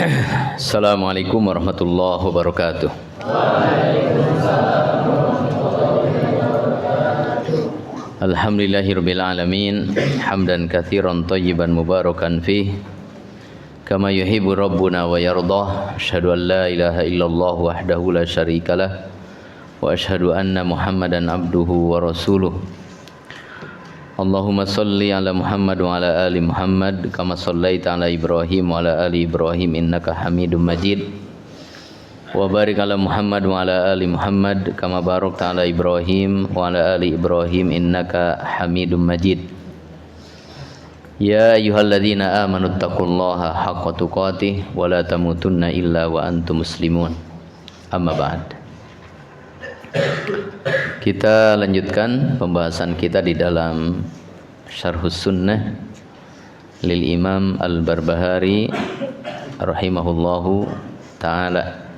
Assalamualaikum warahmatullahi wabarakatuh. Alhamdulillahirabbil alamin, hamdan katsiran thayyiban mubarakan fih, kama yuhibbu rabbuna wa yardah. Asyhadu an la ilaha illallah wahdahu la syarikalah wa asyhadu anna Muhammadan abduhu wa rasuluh. Allahumma salli ala Muhammad wa ala ali Muhammad kama sallaita ala Ibrahim wa ala ali Ibrahim innaka Hamidum Majid. Wa barik ala Muhammad wa ala ali Muhammad kama barakta ala Ibrahim wa ala ali Ibrahim innaka Hamidum Majid. Ya ayyuhalladzina amanu taqullaha haqqa tuqatih wa la tamutunna illa wa antum muslimun. Amma ba'd. Kita lanjutkan pembahasan kita di dalam Syarhus Sunnah lil Imam Al-Barbahari rahimahullahu ta'ala.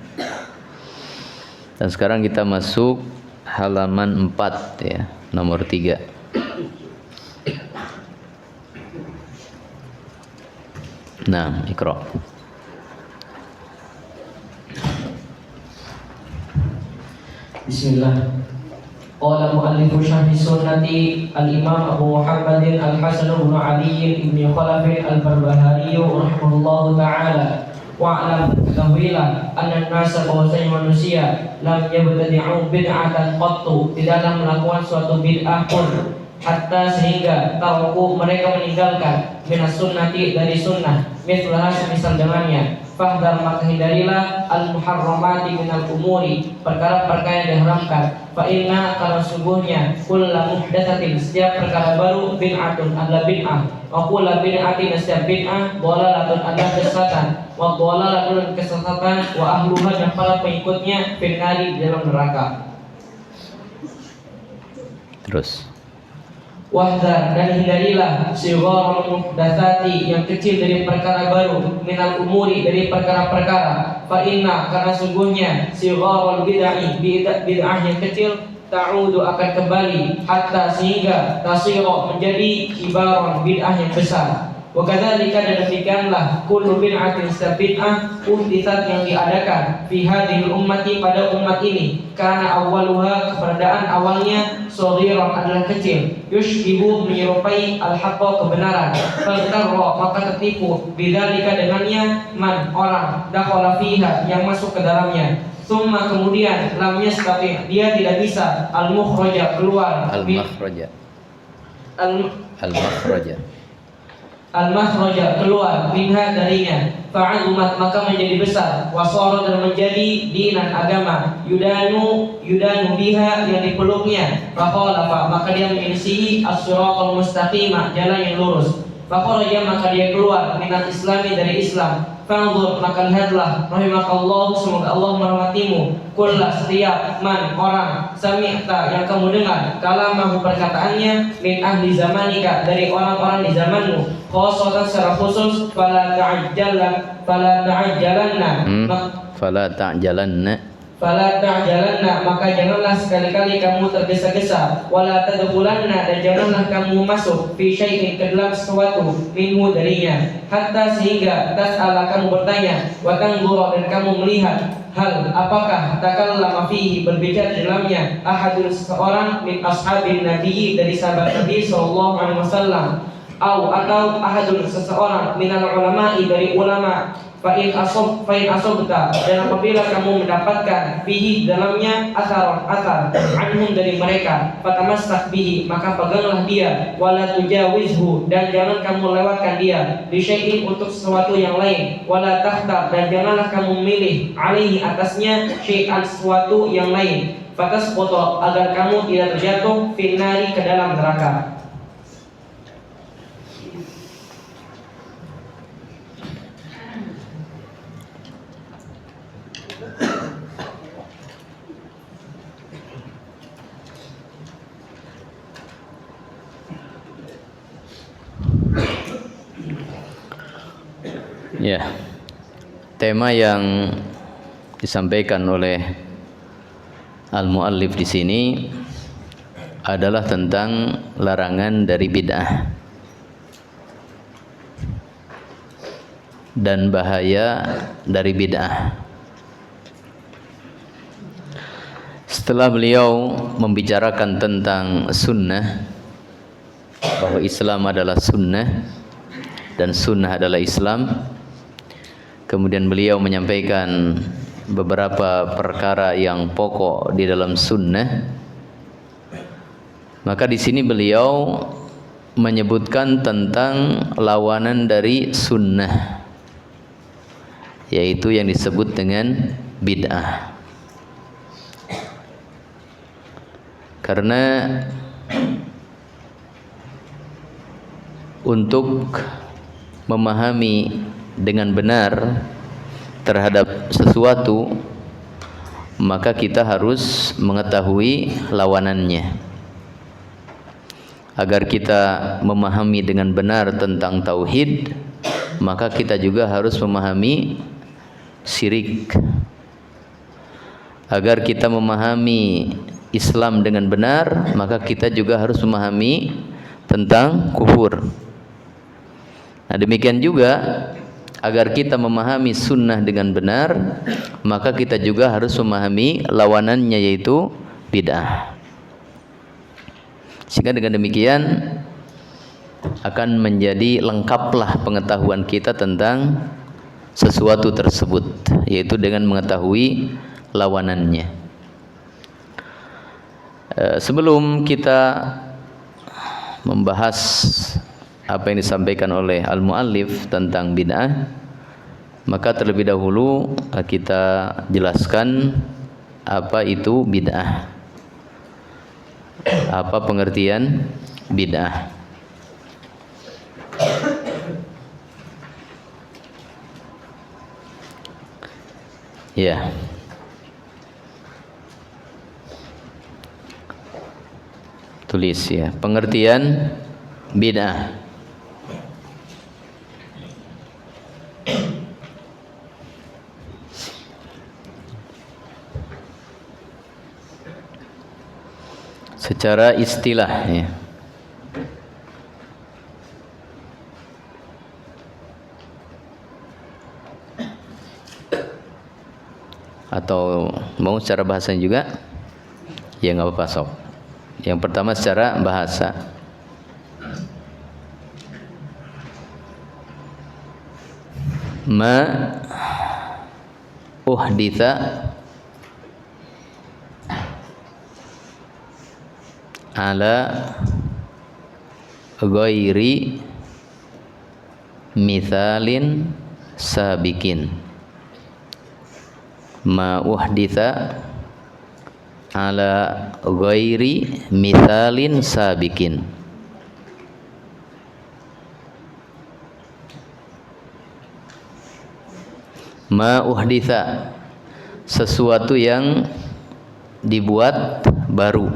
Dan sekarang kita masuk halaman 4 ya, nomor 3. Nah, Iqra. Bismillah. Qala mu'allifu syarhi sunnati al-imam Abu Muhammadin al-Hasan bin Ali ibn Khalaf al-Barbahari rahimahullahu ta'ala. Wa'lam ketahuilah anna an-nasa bahwasanya manusia lam yabtadi'u bid'atan qattu, tidaklah melakukan suatu bid'ah pun, hatta sehingga taraku mereka meninggalkan minas sunnati dari sunnah, mithlaha semisal dengannya. Fahdar maka hindarilah al-muharramati minal umuri, perkara-perkara yang diharamkan. Fa inna karena sungguhnya kullu muhdatsatin, setiap perkara baru, bid'atun adalah bid'ah. Wa kullu bid'atin, setiap bid'ah, dhalalatun adalah kesesatan. Wa dhalalatun kesesatan, wa ahluha dan para pengikutnya finnari, di dalam neraka. Terus. Wahdar dan hindarilah sigharul muhdatsati, yang kecil dari perkara baru, minal umuri dari perkara-perkara. Fa inna karena sungguhnya sigharul bid'ah, bid'ah yang kecil, ta'udu akan kembali, hatta sehingga tasira menjadi kibaron, bid'ah yang besar. Wa kadzalika, dan demikianlah kullu bid'atin, setiap bid'ah uhditsat yang diadakan fi hadhil ummati, pada umat ini, karena awaluha keberadaan awalnya shaghiran adalah kecil, yushbihu menyerupai al-haqqa kebenaran, faghtarra maka tertipu, bidzalika dengannya, man orang, dakhala fiha yang masuk ke dalamnya. Summa kemudian lam yastati, dia tidak bisa, al-mukhraja keluar, al-makhraja keluar, minha darinya. Fa'alumat maka menjadi besar, wasara dan menjadi dinan agama, yudanu biha yang dipeluknya. Faqalafa maka dia menyelisihi as-siratal mustaqimah, jalan yang lurus. Faqaraja maka dia keluar, minal islami dari Islam. Fanzur maka lihatlah, rahimakallahu semoga Allah merahmatimu, kullah setiap man orang, sami'ta yang kamu dengar, kalamahu perkataannya, min ahli zamanika dari orang-orang di zamanmu, khosatan secara khusus, fala ta'jalanna maka janganlah sekali-kali kamu tergesa-gesa, wala tadkhulanna dan janganlah kamu masuk fi syai'in ke dalam sesuatu, minhu darinya, hatta sehingga tas'ala kamu bertanya, wa tanzura dan kamu melihat, hal apakah takallama fihi berbicara di dalamnya, ahadun seseorang min ashabin nabi dari sahabat Nabi sallallahu alaihi wasallam, atau ahadun seseorang minal ulama'i dari ulama. Fa'in asobta dan apabila kamu mendapatkan fihi dalamnya asar anhum dari mereka, fatamassak bihi maka peganglah dia, wala tujawizhu dan jangan kamu lewatkan dia, bisyai'in untuk sesuatu yang lain, wala takhtar dan janganlah kamu memilih, alaihi atasnya, syai'an sesuatu yang lain, fatasqutu agar kamu tidak terjatuh, finnari ke dalam neraka. Ya, tema yang disampaikan oleh al-muallif di sini adalah tentang larangan dari bid'ah. dan bahaya dari bid'ah. Setelah beliau membicarakan tentang sunnah, bahwa Islam adalah sunnah dan sunnah adalah Islam, kemudian beliau menyampaikan beberapa perkara yang pokok di dalam sunnah. Maka di sini beliau menyebutkan tentang lawanan dari sunnah, yaitu yang disebut dengan bid'ah. Karena untuk memahami dengan benar terhadap sesuatu, maka kita harus mengetahui lawanannya. Agar kita memahami dengan benar tentang tauhid, maka kita juga harus memahami syirik. Agar kita memahami Islam dengan benar, maka kita juga harus memahami tentang kufur. Nah, demikian juga agar kita memahami sunnah dengan benar, maka kita juga harus memahami lawanannya, yaitu bid'ah. Sehingga dengan demikian akan menjadi lengkaplah pengetahuan kita tentang sesuatu tersebut, yaitu dengan mengetahui lawanannya. Sebelum kita membahas apa yang disampaikan oleh al-muallif tentang bid'ah, maka terlebih dahulu kita jelaskan apa itu bid'ah. Apa pengertian bid'ah? Ya. Tulis ya, pengertian bid'ah. Secara istilah ya. Atau mau secara bahasa juga? Ya nggak apa-apa sob. Yang pertama secara bahasa. Ma uhditha ala ghairi mithalin sabikin. Ma uhditha ala ghairi mithalin sabikin. Ma uhditha, sesuatu yang dibuat baru,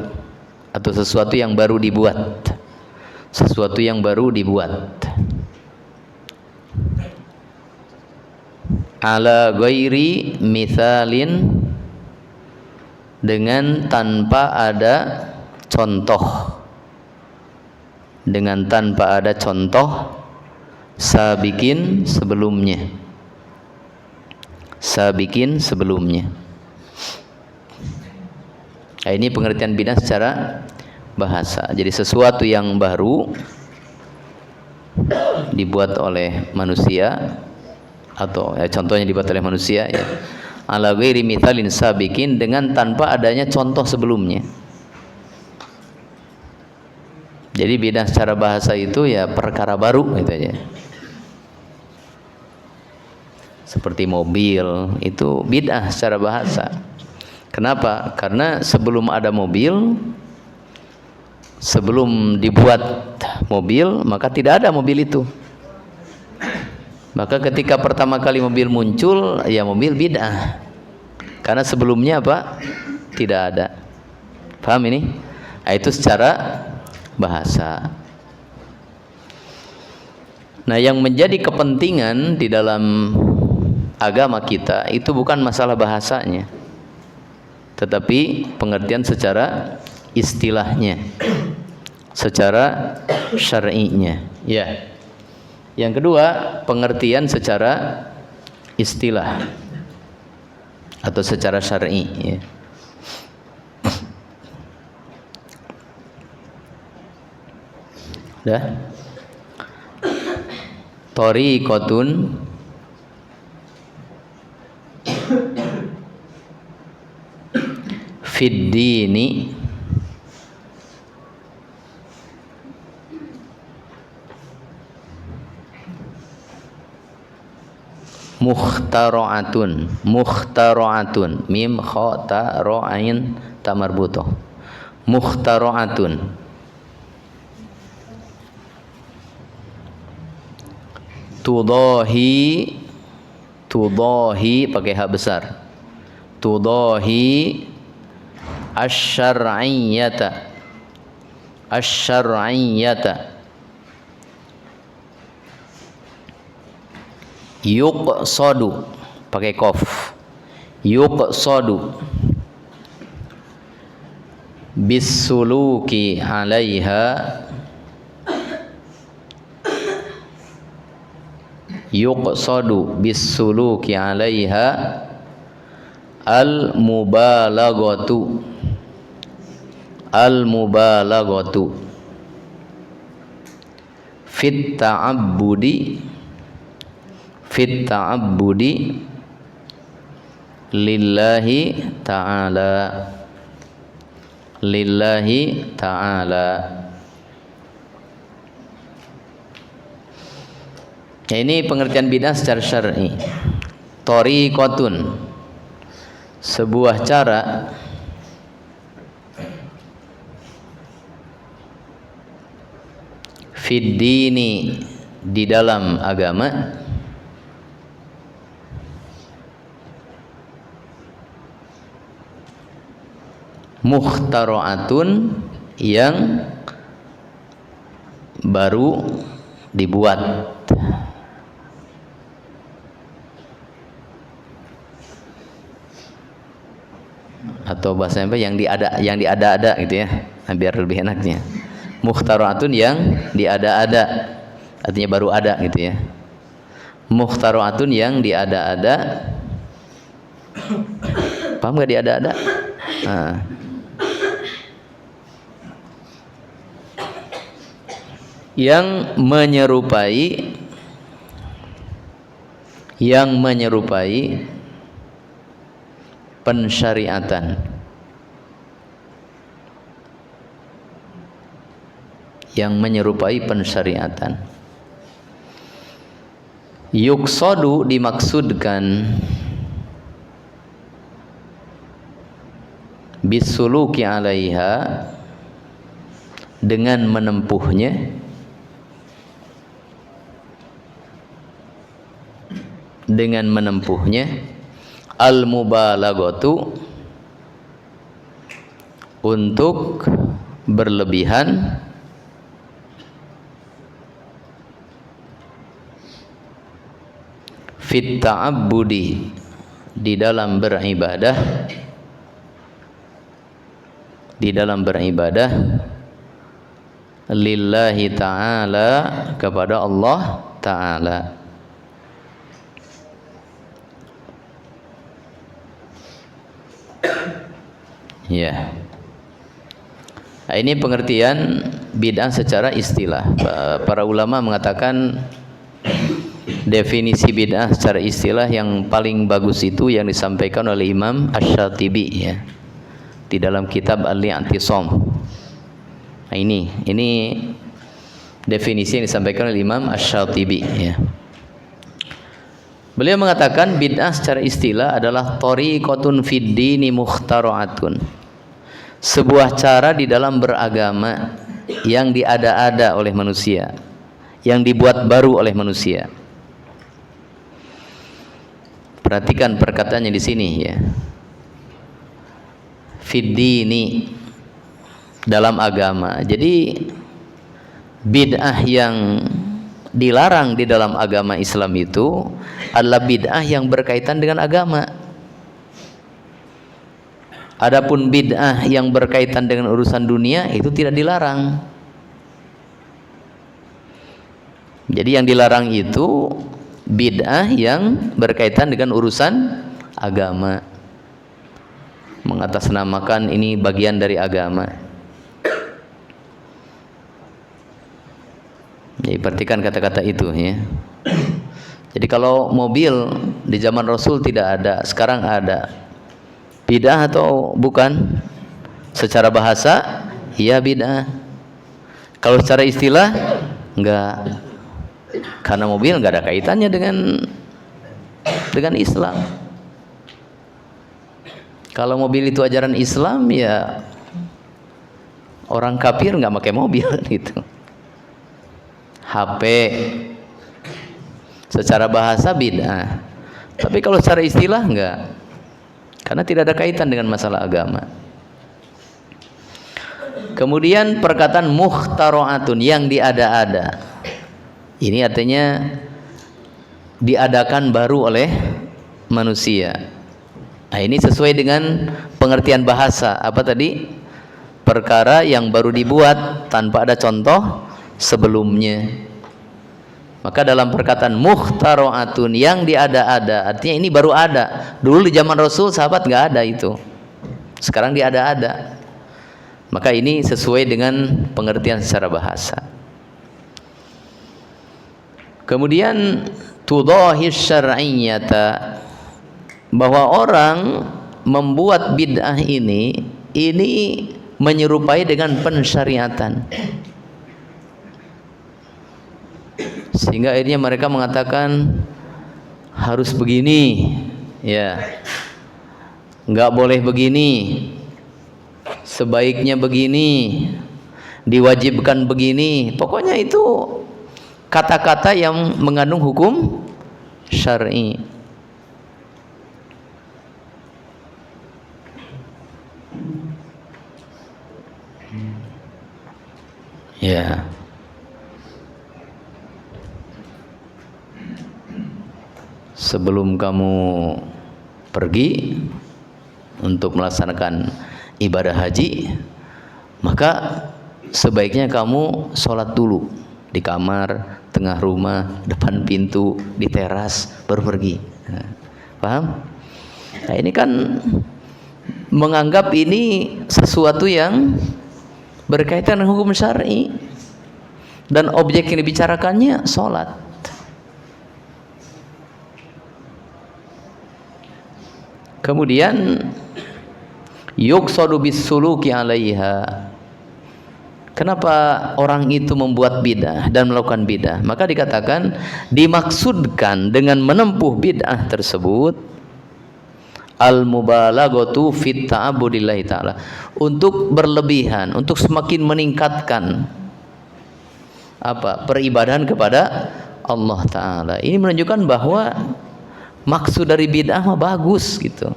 atau sesuatu yang baru dibuat. Sesuatu yang baru dibuat. Ala ghairi mithalin, dengan tanpa ada contoh. Dengan tanpa ada contoh, sabikin sebelumnya. Sabikin sebelumnya. Nah, ini pengertian bid'ah secara bahasa. Jadi sesuatu yang baru dibuat oleh manusia, atau ya, contohnya dibuat oleh manusia ya. Ala ghairi mithalin sabikin, dengan tanpa adanya contoh sebelumnya. Jadi bid'ah secara bahasa itu ya perkara baru gitu aja. Seperti mobil, itu bid'ah secara bahasa. Kenapa? Karena sebelum ada mobil, sebelum dibuat mobil, maka tidak ada mobil itu. Maka ketika pertama kali mobil muncul, ya mobil bid'ah. Karena sebelumnya apa? Tidak ada. Paham ini? Nah, itu secara bahasa. Nah, yang menjadi kepentingan di dalam agama kita itu bukan masalah bahasanya, tetapi pengertian secara istilahnya, secara syar'inya. Ya. Yang kedua, pengertian secara istilah atau secara syar'i ya. Dah. Thariqatun fid dini mukhtara'atun mim kha ta ra ain ta marbutoh mukhtara'atun tudahi pakai hak besar, tudahi asyar'iyyata yuqsadu pakai qaf, yuqsadu bisuluki 'alaiha yuqsadu bisuluki 'alaiha al-mubalaghatu fit ta'abbudi lillahi ta'ala. Ya, ini pengertian bid'ah secara syar'i. Thariqatun, sebuah cara fid dini, di dalam agama, mukhtara'atun, yang baru dibuat, atau bahasa apa, yang diada-ada gitu ya, biar lebih enaknya. Mukhtara'atun, yang diada-ada, artinya baru ada gitu ya. Mukhtara'atun, yang diada-ada. Paham gak diada-ada? Nah. Yang menyerupai pensyariatan, yuqsadu, dimaksudkan, bisuluki 'alaiha, dengan menempuhnya, al-mubalaghatu, untuk berlebihan, fit ta'abbudi, di dalam beribadah, lillahi ta'ala, kepada Allah Ta'ala. Ya. Nah, ini pengertian bid'ah secara istilah. Para ulama mengatakan definisi bid'ah secara istilah yang paling bagus itu yang disampaikan oleh Imam Asy-Syatibi ya, di dalam kitab Al-I'tisam. Nah, ini definisi yang disampaikan oleh Imam Asy-Syatibi ya. Beliau mengatakan bid'ah secara istilah adalah thariqatun fid dini mukhtara'atun, sebuah cara di dalam beragama yang diada-ada oleh manusia, yang dibuat baru oleh manusia. Perhatikan perkataannya di sini ya. Fid dini, dalam agama. Jadi bid'ah yang dilarang di dalam agama Islam itu adalah bid'ah yang berkaitan dengan agama. Adapun bid'ah yang berkaitan dengan urusan dunia itu tidak dilarang. Jadi yang dilarang itu bid'ah yang berkaitan dengan urusan agama, mengatasnamakan ini bagian dari agama. Jadi perhatikan kata-kata itu ya. Jadi kalau mobil di zaman Rasul tidak ada, sekarang ada. Bid'ah atau bukan? Secara bahasa, iya bid'ah. Kalau secara istilah, enggak. Karena mobil enggak ada kaitannya dengan Islam. Kalau mobil itu ajaran Islam, ya orang kafir enggak pakai mobil gitu. HP secara bahasa bid'ah, tapi kalau secara istilah enggak, karena tidak ada kaitan dengan masalah agama. Kemudian perkataan mukhtara'atun, yang diada-ada, ini artinya diadakan baru oleh manusia. Nah, ini sesuai dengan pengertian bahasa. Apa tadi? Perkara yang baru dibuat tanpa ada contoh sebelumnya. Maka dalam perkataan mukhtara'atun, yang diada-ada, artinya ini baru ada. Dulu di zaman Rasul sahabat nggak ada itu, sekarang diada-ada. Maka ini sesuai dengan pengertian secara bahasa. Kemudian tudahis syar'iyyata, bahwa orang membuat bid'ah ini menyerupai dengan pensyariatan. Sehingga akhirnya mereka mengatakan harus begini, ya, nggak boleh begini, sebaiknya begini, diwajibkan begini. Pokoknya itu kata-kata yang mengandung hukum syar'i. Ya. Sebelum kamu pergi untuk melaksanakan ibadah haji, maka sebaiknya kamu sholat dulu di kamar, tengah rumah, depan pintu, di teras, baru pergi. Nah, paham? Nah, ini kan menganggap ini sesuatu yang berkaitan dengan hukum syar'i, dan objek yang dibicarakannya sholat. Kemudian yuqsadu bis-suluki 'alaiha. Kenapa orang itu membuat bid'ah dan melakukan bid'ah? Maka dikatakan dimaksudkan dengan menempuh bid'ah tersebut al-mubalaghatu fit ta'abbudillahi ta'ala, untuk berlebihan, untuk semakin meningkatkan peribadahan kepada Allah Ta'ala. Ini menunjukkan bahwa maksud dari bid'ah mah bagus gitu,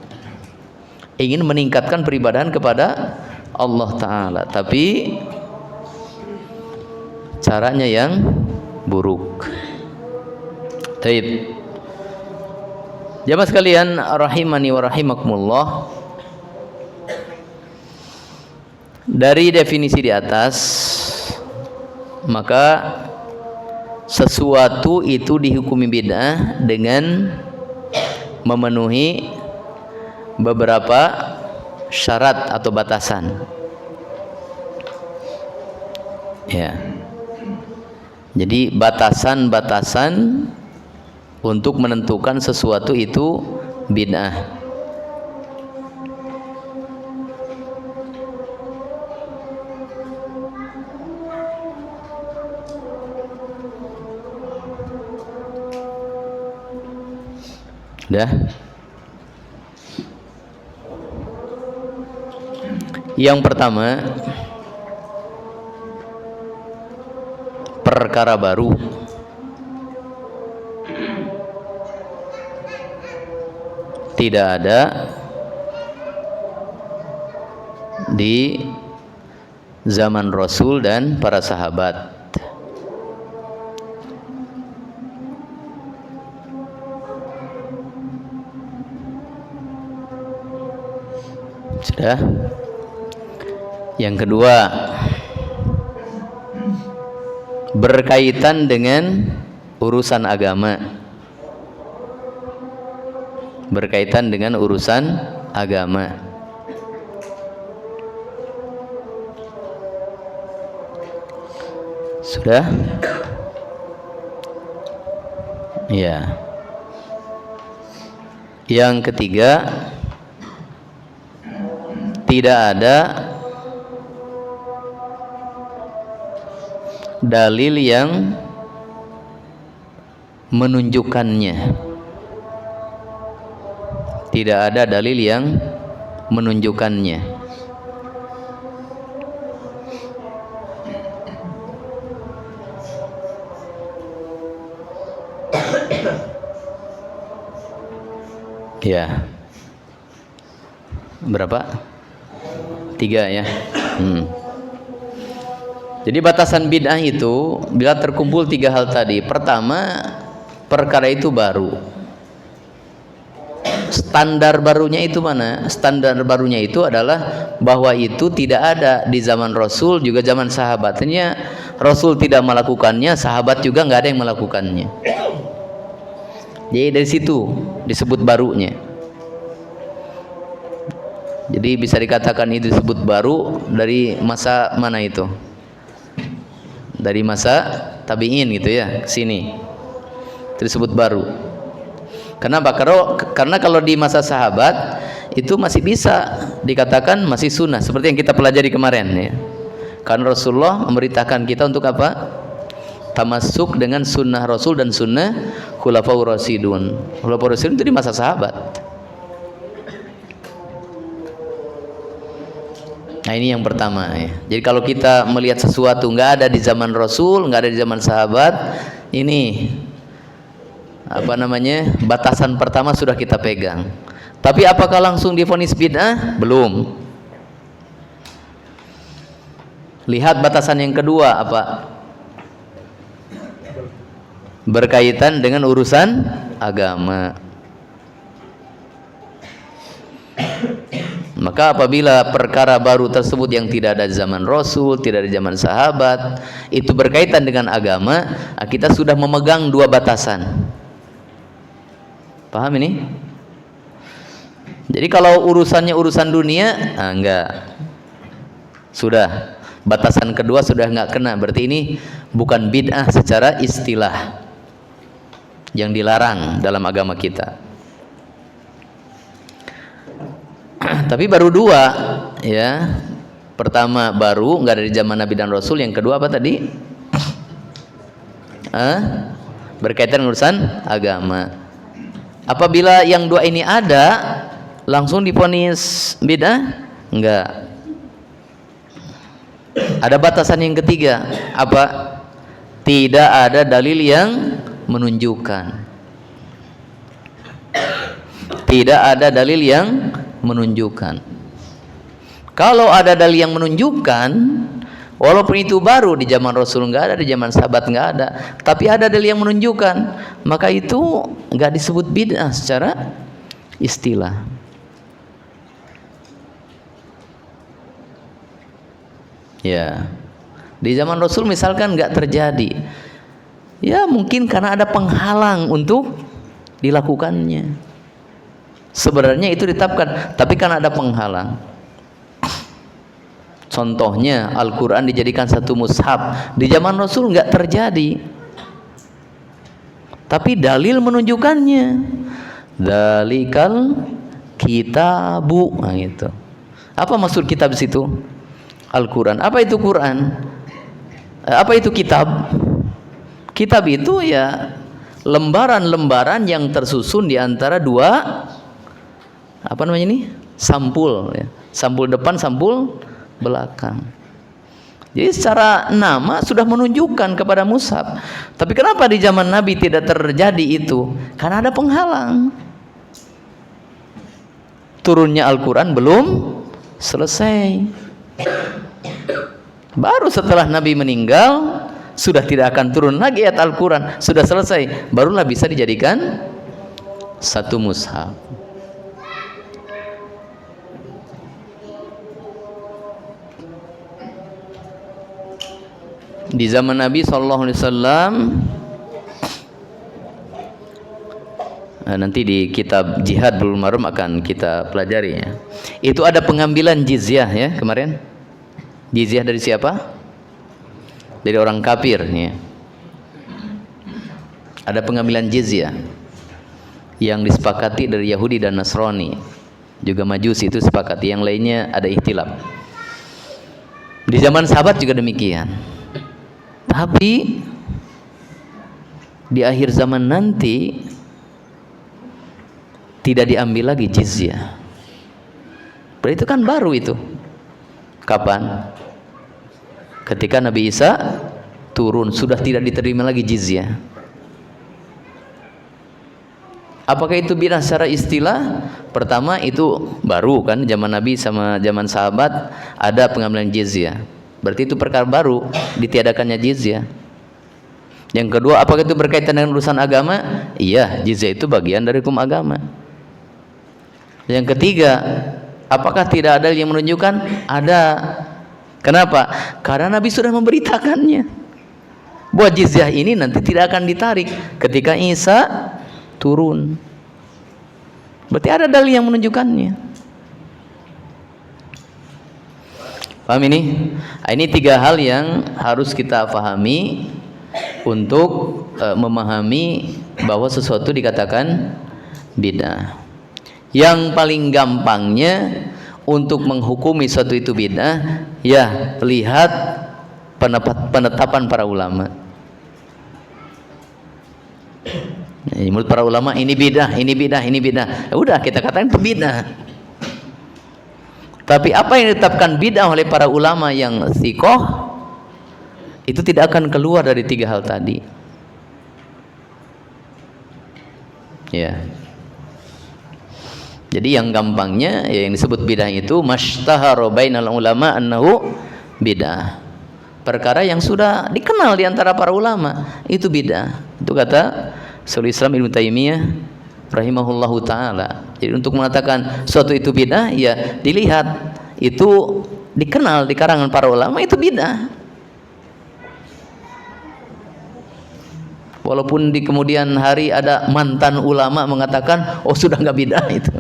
ingin meningkatkan peribadahan kepada Allah Ta'ala, tapi caranya yang buruk. Taib. Jamaah sekalian rahimani wa rahimakumullah, dari definisi di atas, maka sesuatu itu dihukumi bid'ah dengan memenuhi beberapa syarat atau batasan. Ya. Jadi batasan-batasan untuk menentukan sesuatu itu bid'ah. Dah. Yang pertama, perkara baru. Tidak ada di zaman Rasul dan para sahabat. Sudah. Yang kedua, berkaitan dengan urusan agama. Berkaitan dengan urusan agama. Sudah? Ya. Yang ketiga, tidak ada dalil yang menunjukkannya. Tidak ada dalil yang menunjukkannya. Ya. Berapa? 3 ya. Jadi batasan bid'ah itu bila terkumpul 3 hal tadi. Pertama, perkara itu baru. Standar barunya itu mana? Standar barunya itu adalah bahwa itu tidak ada di zaman Rasul juga zaman sahabatnya. Rasul tidak melakukannya, sahabat juga nggak ada yang melakukannya. Jadi dari situ disebut barunya. Jadi bisa dikatakan itu disebut baru dari masa mana itu? Dari masa tabi'in gitu ya, ke sini. Itu disebut baru. Kenapa? Karena kalau di masa sahabat itu masih bisa dikatakan masih sunnah, seperti yang kita pelajari kemarin ya. Karena Rasulullah memerintahkan kita untuk apa? Tamasuk dengan sunnah Rasul dan sunnah Khulafaur Rasyidun. Khulafaur Rasyidun itu di masa sahabat. Nah ini yang pertama ya. Jadi kalau kita melihat sesuatu nggak ada di zaman Rasul, nggak ada di zaman sahabat, ini apa namanya, batasan pertama sudah kita pegang. Tapi apakah langsung divonis bid'ah? Belum. Lihat batasan yang kedua apa? Berkaitan dengan urusan agama. Maka apabila perkara baru tersebut yang tidak ada di zaman Rasul, tidak ada di zaman sahabat, itu berkaitan dengan agama, kita sudah memegang 2 batasan. Paham ini? Jadi kalau urusannya urusan dunia, enggak. Sudah. Batasan kedua sudah enggak kena. Berarti ini bukan bid'ah secara istilah yang dilarang dalam agama kita. Tapi baru 2 ya. Pertama baru, enggak ada di zaman Nabi dan Rasul. Yang kedua apa tadi? Berkaitan dengan urusan agama. Apabila yang 2 ini ada, langsung divonis bid'ah? Enggak. Ada batasan yang ketiga. Apa? Tidak ada dalil yang menunjukkan. Tidak ada dalil yang menunjukkan. Kalau ada dalil yang menunjukkan, walaupun itu baru di zaman Rasul enggak ada, di zaman sahabat enggak ada, tapi ada dalil yang menunjukkan, maka itu enggak disebut bid'ah secara istilah. Ya. Di zaman Rasul misalkan enggak terjadi. Ya mungkin karena ada penghalang untuk dilakukannya. Sebenarnya itu ditetapkan, tapi karena ada penghalang. Contohnya Al-Quran dijadikan satu mushaf. Di zaman Rasul enggak terjadi, tapi dalil menunjukkannya. Dzalikal kitabu. Nah, gitu. Apa maksud kitab di situ? Al-Quran. Apa itu Quran? Apa itu kitab? Kitab itu ya lembaran-lembaran yang tersusun di antara 2 apa namanya ini? Sampul ya. Sampul depan, sampul belakang. Jadi secara nama sudah menunjukkan kepada mushaf. Tapi kenapa di zaman Nabi tidak terjadi itu? Karena ada penghalang. Turunnya Al-Quran belum selesai. Baru setelah Nabi meninggal sudah tidak akan turun lagi ayat Al-Quran, sudah selesai, barulah bisa dijadikan satu mushaf. Di zaman Nabi sallallahu alaihi wasallam, nanti di kitab Jihad Bulughul Maram akan kita pelajari ya. Itu ada pengambilan jizyah ya kemarin. Jizyah dari siapa? Dari orang kafir ya. Ada pengambilan jizyah yang disepakati dari Yahudi dan Nasrani. Juga Majusi itu sepakati, yang lainnya ada ikhtilaf. Di zaman sahabat juga demikian. Tapi di akhir zaman nanti tidak diambil lagi jizyah. Berarti itu kan baru itu. Kapan? Ketika Nabi Isa turun, sudah tidak diterima lagi jizyah. Apakah itu bidah secara istilah? Pertama itu baru kan, zaman Nabi sama zaman sahabat ada pengambilan jizyah. Berarti itu perkara baru, ditiadakannya jizyah. Yang kedua, apakah itu berkaitan dengan urusan agama? Iya, jizyah itu bagian dari hukum agama. Yang ketiga, apakah tidak ada yang menunjukkan? Ada. Kenapa? Karena Nabi sudah memberitakannya bahwa jizyah ini nanti tidak akan ditarik ketika Isa turun. Berarti ada dalil yang menunjukkannya. Paham ini? Ini tiga hal yang harus kita pahami untuk memahami bahwa sesuatu dikatakan bid'ah. Yang paling gampangnya untuk menghukumi suatu itu bid'ah, ya lihat penetapan para ulama. Menurut para ulama ini bid'ah, ini bid'ah, ini bid'ah. Ya udah kita katakan itu bid'ah. Tapi apa yang ditetapkan bid'ah oleh para ulama yang thiqah itu tidak akan keluar dari tiga hal tadi. Ya. Jadi yang gampangnya ya, yang disebut bid'ah itu mashtahara bainal ulama annahu bid'ah. Perkara yang sudah dikenal di antara para ulama itu bid'ah. Itu kata Sheikhul Islam Ibnu Taimiyah rahimahullahu taala. Jadi untuk mengatakan suatu itu bid'ah, ya dilihat itu dikenal di kalangan para ulama itu bid'ah. Walaupun di kemudian hari ada mantan ulama mengatakan, oh sudah nggak bid'ah itu.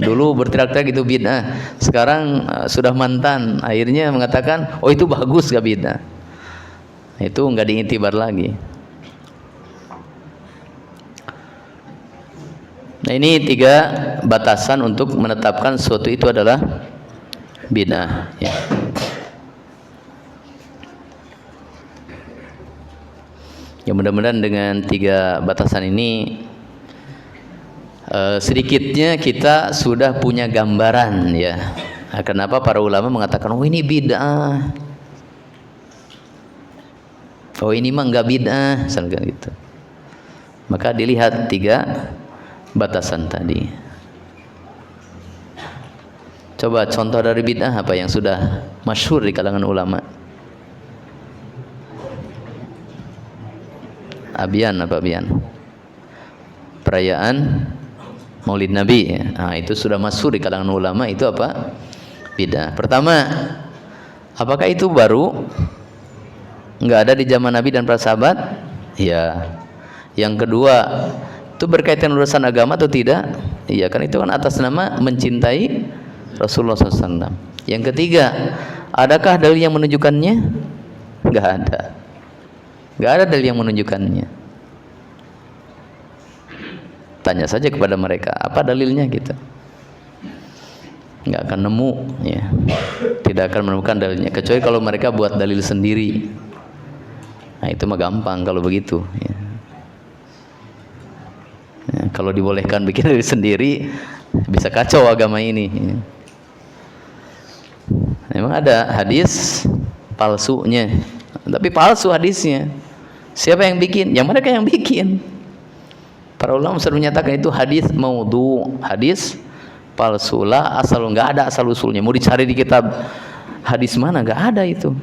Dulu berteriak-teriak itu bid'ah, sekarang sudah mantan, akhirnya mengatakan, oh itu bagus nggak bid'ah. Itu nggak diiktibar lagi. Nah ini tiga batasan untuk menetapkan sesuatu itu adalah bid'ah. Ya. Ya mudah-mudahan dengan tiga batasan ini sedikitnya kita sudah punya gambaran ya. Nah, kenapa para ulama mengatakan oh ini bid'ah, oh ini mah enggak bid'ah, misalnya gitu. Maka dilihat tiga batasan tadi. Coba contoh dari bid'ah apa yang sudah masyhur di kalangan ulama? Abian apa abian? Perayaan Maulid Nabi ya. Nah, itu sudah masyhur di kalangan ulama, itu apa? Bid'ah. Pertama, apakah itu baru? Enggak ada di zaman Nabi dan para sahabat? Ya. Yang kedua, itu berkaitan urusan agama atau tidak? Iya, kan itu kan atas nama mencintai Rasulullah SAW. Yang ketiga, adakah dalil yang menunjukkannya? Enggak ada. Enggak ada dalil yang menunjukkannya. Tanya saja kepada mereka, apa dalilnya gitu. Enggak akan nemu ya. Tidak akan menemukan dalilnya kecuali kalau mereka buat dalil sendiri. Nah, itu mah gampang kalau begitu ya. Ya, kalau dibolehkan bikin dalil sendiri bisa kacau agama ini ya. Memang ada hadis palsunya, tapi palsu hadisnya. Siapa yang bikin? Yang mereka yang bikin. Para ulama sudah menyatakan itu hadis maudhu, hadis palsu lah, asal enggak ada asal usulnya. Mau dicari di kitab hadis mana enggak ada itu.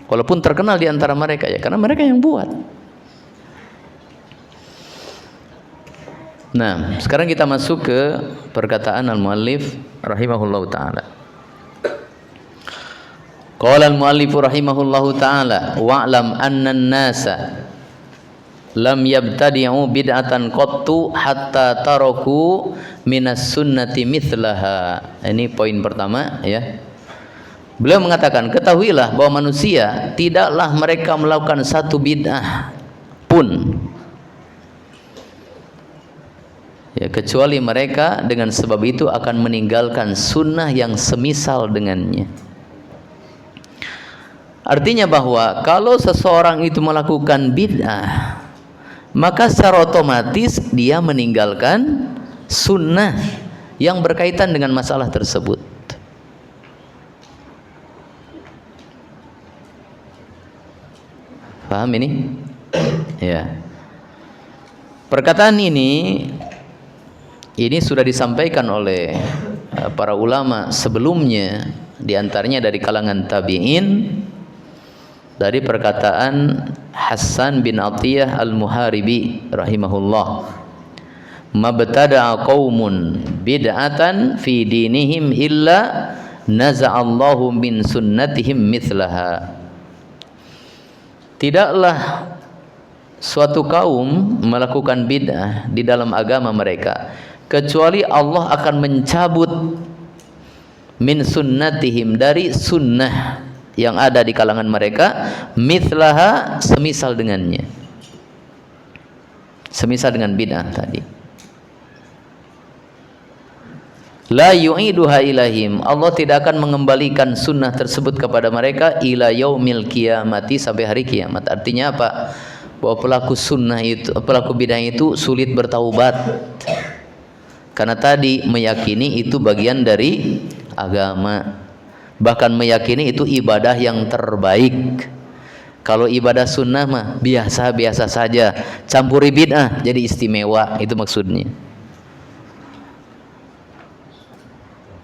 Walaupun terkenal di antara mereka ya, karena mereka yang buat. Nah, sekarang kita masuk ke perkataan al-muallif rahimahullahu taala. Qala al-muallif rahimahullahu taala wa'lam anna an-nasa lam yabtadi'u bid'atan qattu hatta taraku minas sunnati mithlaha. Ini poin pertama ya. Beliau mengatakan, ketahuilah bahwa manusia tidaklah mereka melakukan satu bid'ah pun ya, kecuali mereka dengan sebab itu akan meninggalkan sunnah yang semisal dengannya. Artinya bahwa kalau seseorang itu melakukan bid'ah, maka secara otomatis dia meninggalkan sunnah yang berkaitan dengan masalah tersebut. Paham ini? Ya. Perkataan ini sudah disampaikan oleh para ulama sebelumnya, diantaranya dari kalangan tabi'in, dari perkataan Hasan bin Atiyah al-Muharibi rahimahullah, mabtada'a qaumun bid'atan fi dinihim illa naza'allahu min sunnatihim mithlaha. Tidaklah suatu kaum melakukan bid'ah di dalam agama mereka kecuali Allah akan mencabut min sunnatihim, dari sunnah yang ada di kalangan mereka, mithlaha, semisal dengannya, semisal dengan bid'ah tadi. La yu'iduha ilahim, Allah tidak akan mengembalikan sunnah tersebut kepada mereka ila yaumil qiyamati, sampai hari kiamat. Artinya apa? Bahwa pelaku sunnah itu, pelaku bid'ah itu sulit bertaubat, karena tadi meyakini itu bagian dari agama, bahkan meyakini itu ibadah yang terbaik. Kalau ibadah sunnah mah biasa-biasa saja, campuri bid'ah jadi istimewa, itu maksudnya.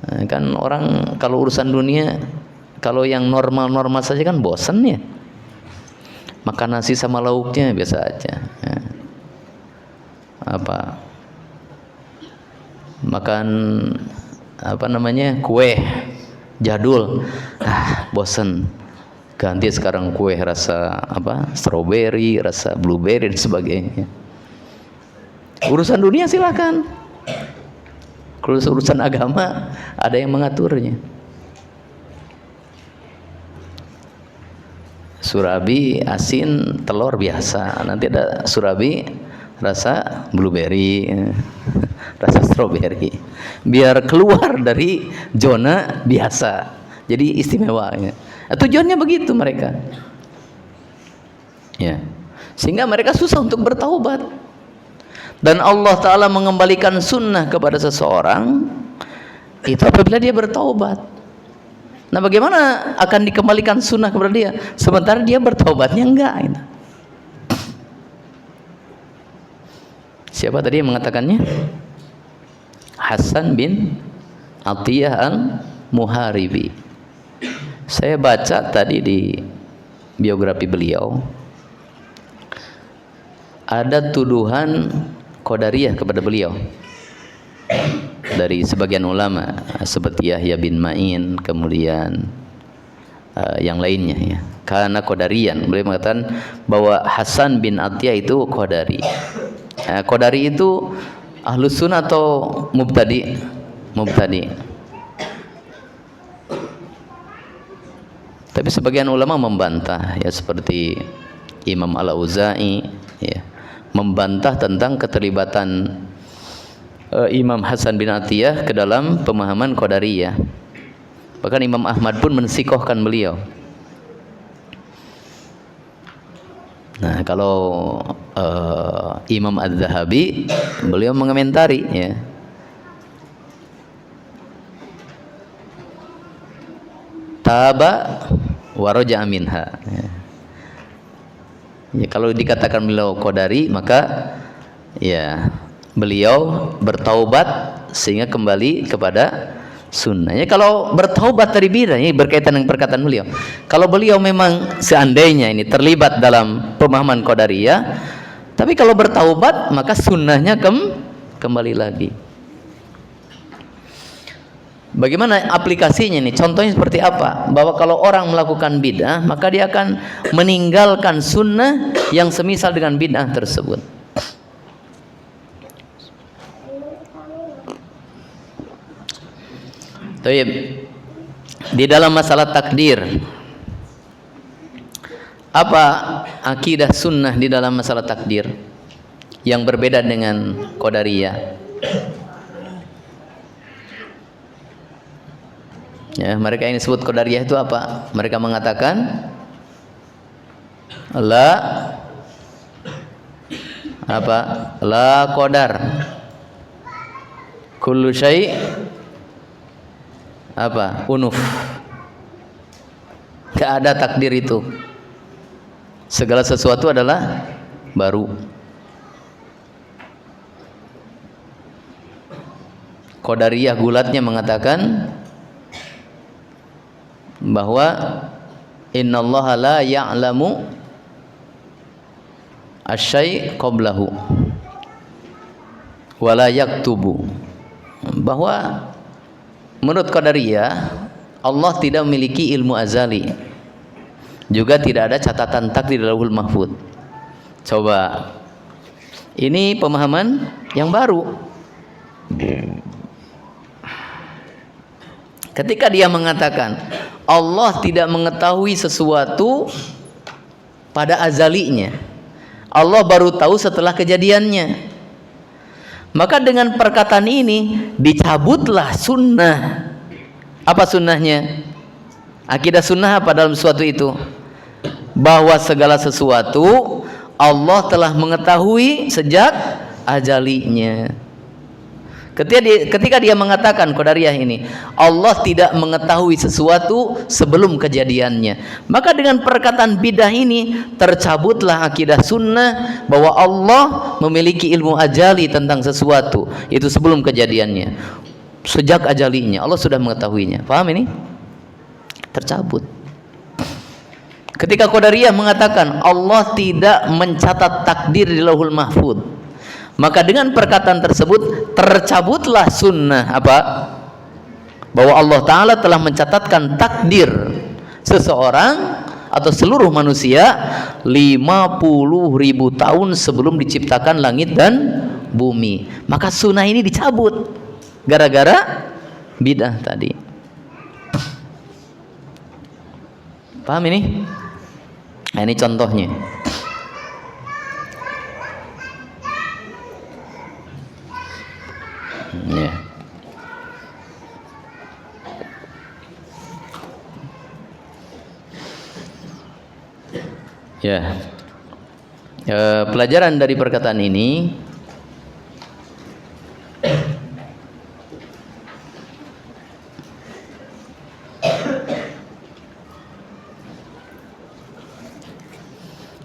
Nah, kan orang kalau urusan dunia, kalau yang normal-normal saja kan bosan ya. Makan nasi sama lauknya biasa aja ya. Makan kue jadul, bosan, ganti sekarang kue rasa strawberry, rasa blueberry dan sebagainya. Urusan dunia silakan, kalau urusan agama ada yang mengaturnya. Surabi asin telur biasa, nanti ada surabi rasa blueberry, rasa strawberry, biar keluar dari zona biasa, jadi istimewa ya. Tujuannya begitu mereka ya, sehingga mereka susah untuk bertaubat. Dan Allah Ta'ala mengembalikan sunnah kepada seseorang itu apabila dia bertaubat. Nah, bagaimana akan dikembalikan sunnah kepada dia sementara dia bertaubatnya enggak gitu. Siapa tadi yang mengatakannya? Hasan bin Atiyah al-Muharibi. Saya baca tadi di biografi beliau, ada tuduhan Qadariyah kepada beliau dari sebagian ulama seperti Yahya bin Ma'in, kemudian yang lainnya ya. Karena Qadariyan, beliau mengatakan bahwa Hasan bin Atiyah itu Qadari. Qadari itu ahlus sunnah atau mubtadi? Mubtadi. Tapi sebagian ulama membantah ya, seperti Imam Al-Auza'i ya, membantah tentang keterlibatan Imam Hasan bin Atiyah ke dalam pemahaman Qadariyah. Bahkan Imam Ahmad pun mensikohkan beliau. Nah, kalau Imam Az-Zahabi, beliau mengomentari ya, taba wa raja'a minha ya. Ya, kalau dikatakan beliau Qadari, maka ya beliau bertaubat sehingga kembali kepada sunnahnya. Kalau bertaubat dari bid'ah, ini berkaitan dengan perkataan beliau. Kalau beliau memang seandainya ini terlibat dalam pemahaman Qadariyah, tapi kalau bertaubat maka sunnahnya kembali lagi. Bagaimana aplikasinya nih? Contohnya seperti apa? Bahwa kalau orang melakukan bid'ah, maka dia akan meninggalkan sunnah yang semisal dengan bid'ah tersebut. Taib. Di dalam masalah takdir, apa akidah sunnah di dalam masalah takdir yang berbeda dengan Qadariyah? Ya, mereka yang disebut Qadariyah itu apa? Mereka mengatakan la qadar, kullu syai' unuf. Tidak ada takdir itu, segala sesuatu adalah baru. Qadariyah gulatnya mengatakan bahwa innallaha la ya'lamu asy-syai' qablahu wa la yaktubu, bahwa menurut Qadariyah Allah tidak memiliki ilmu azali, juga tidak ada catatan takdir di Lauhul Mahfuz. Coba, ini pemahaman yang baru. Ketika dia mengatakan Allah tidak mengetahui sesuatu pada azalinya, Allah baru tahu setelah kejadiannya, maka dengan perkataan ini dicabutlah sunnah. Apa sunnahnya? Akidah sunnah apa dalam sesuatu itu? Bahwa segala sesuatu Allah telah mengetahui sejak azalinya. Ketika dia mengatakan Qadariyah ini, Allah tidak mengetahui sesuatu sebelum kejadiannya, maka dengan perkataan bidah ini tercabutlah akidah sunnah bahwa Allah memiliki ilmu ajali tentang sesuatu itu sebelum kejadiannya. Sejak ajalinya Allah sudah mengetahuinya. Paham ini? Tercabut. Ketika Qadariyah mengatakan Allah tidak mencatat takdir di Lauhul Mahfuz, maka dengan perkataan tersebut tercabutlah sunnah apa? Bahwa Allah Ta'ala telah mencatatkan takdir seseorang atau seluruh manusia 50.000 tahun sebelum diciptakan langit dan bumi. Maka sunnah ini dicabut gara-gara bid'ah tadi. Paham ini? Nah, ini contohnya. Ya. Ya. Pelajaran dari perkataan ini,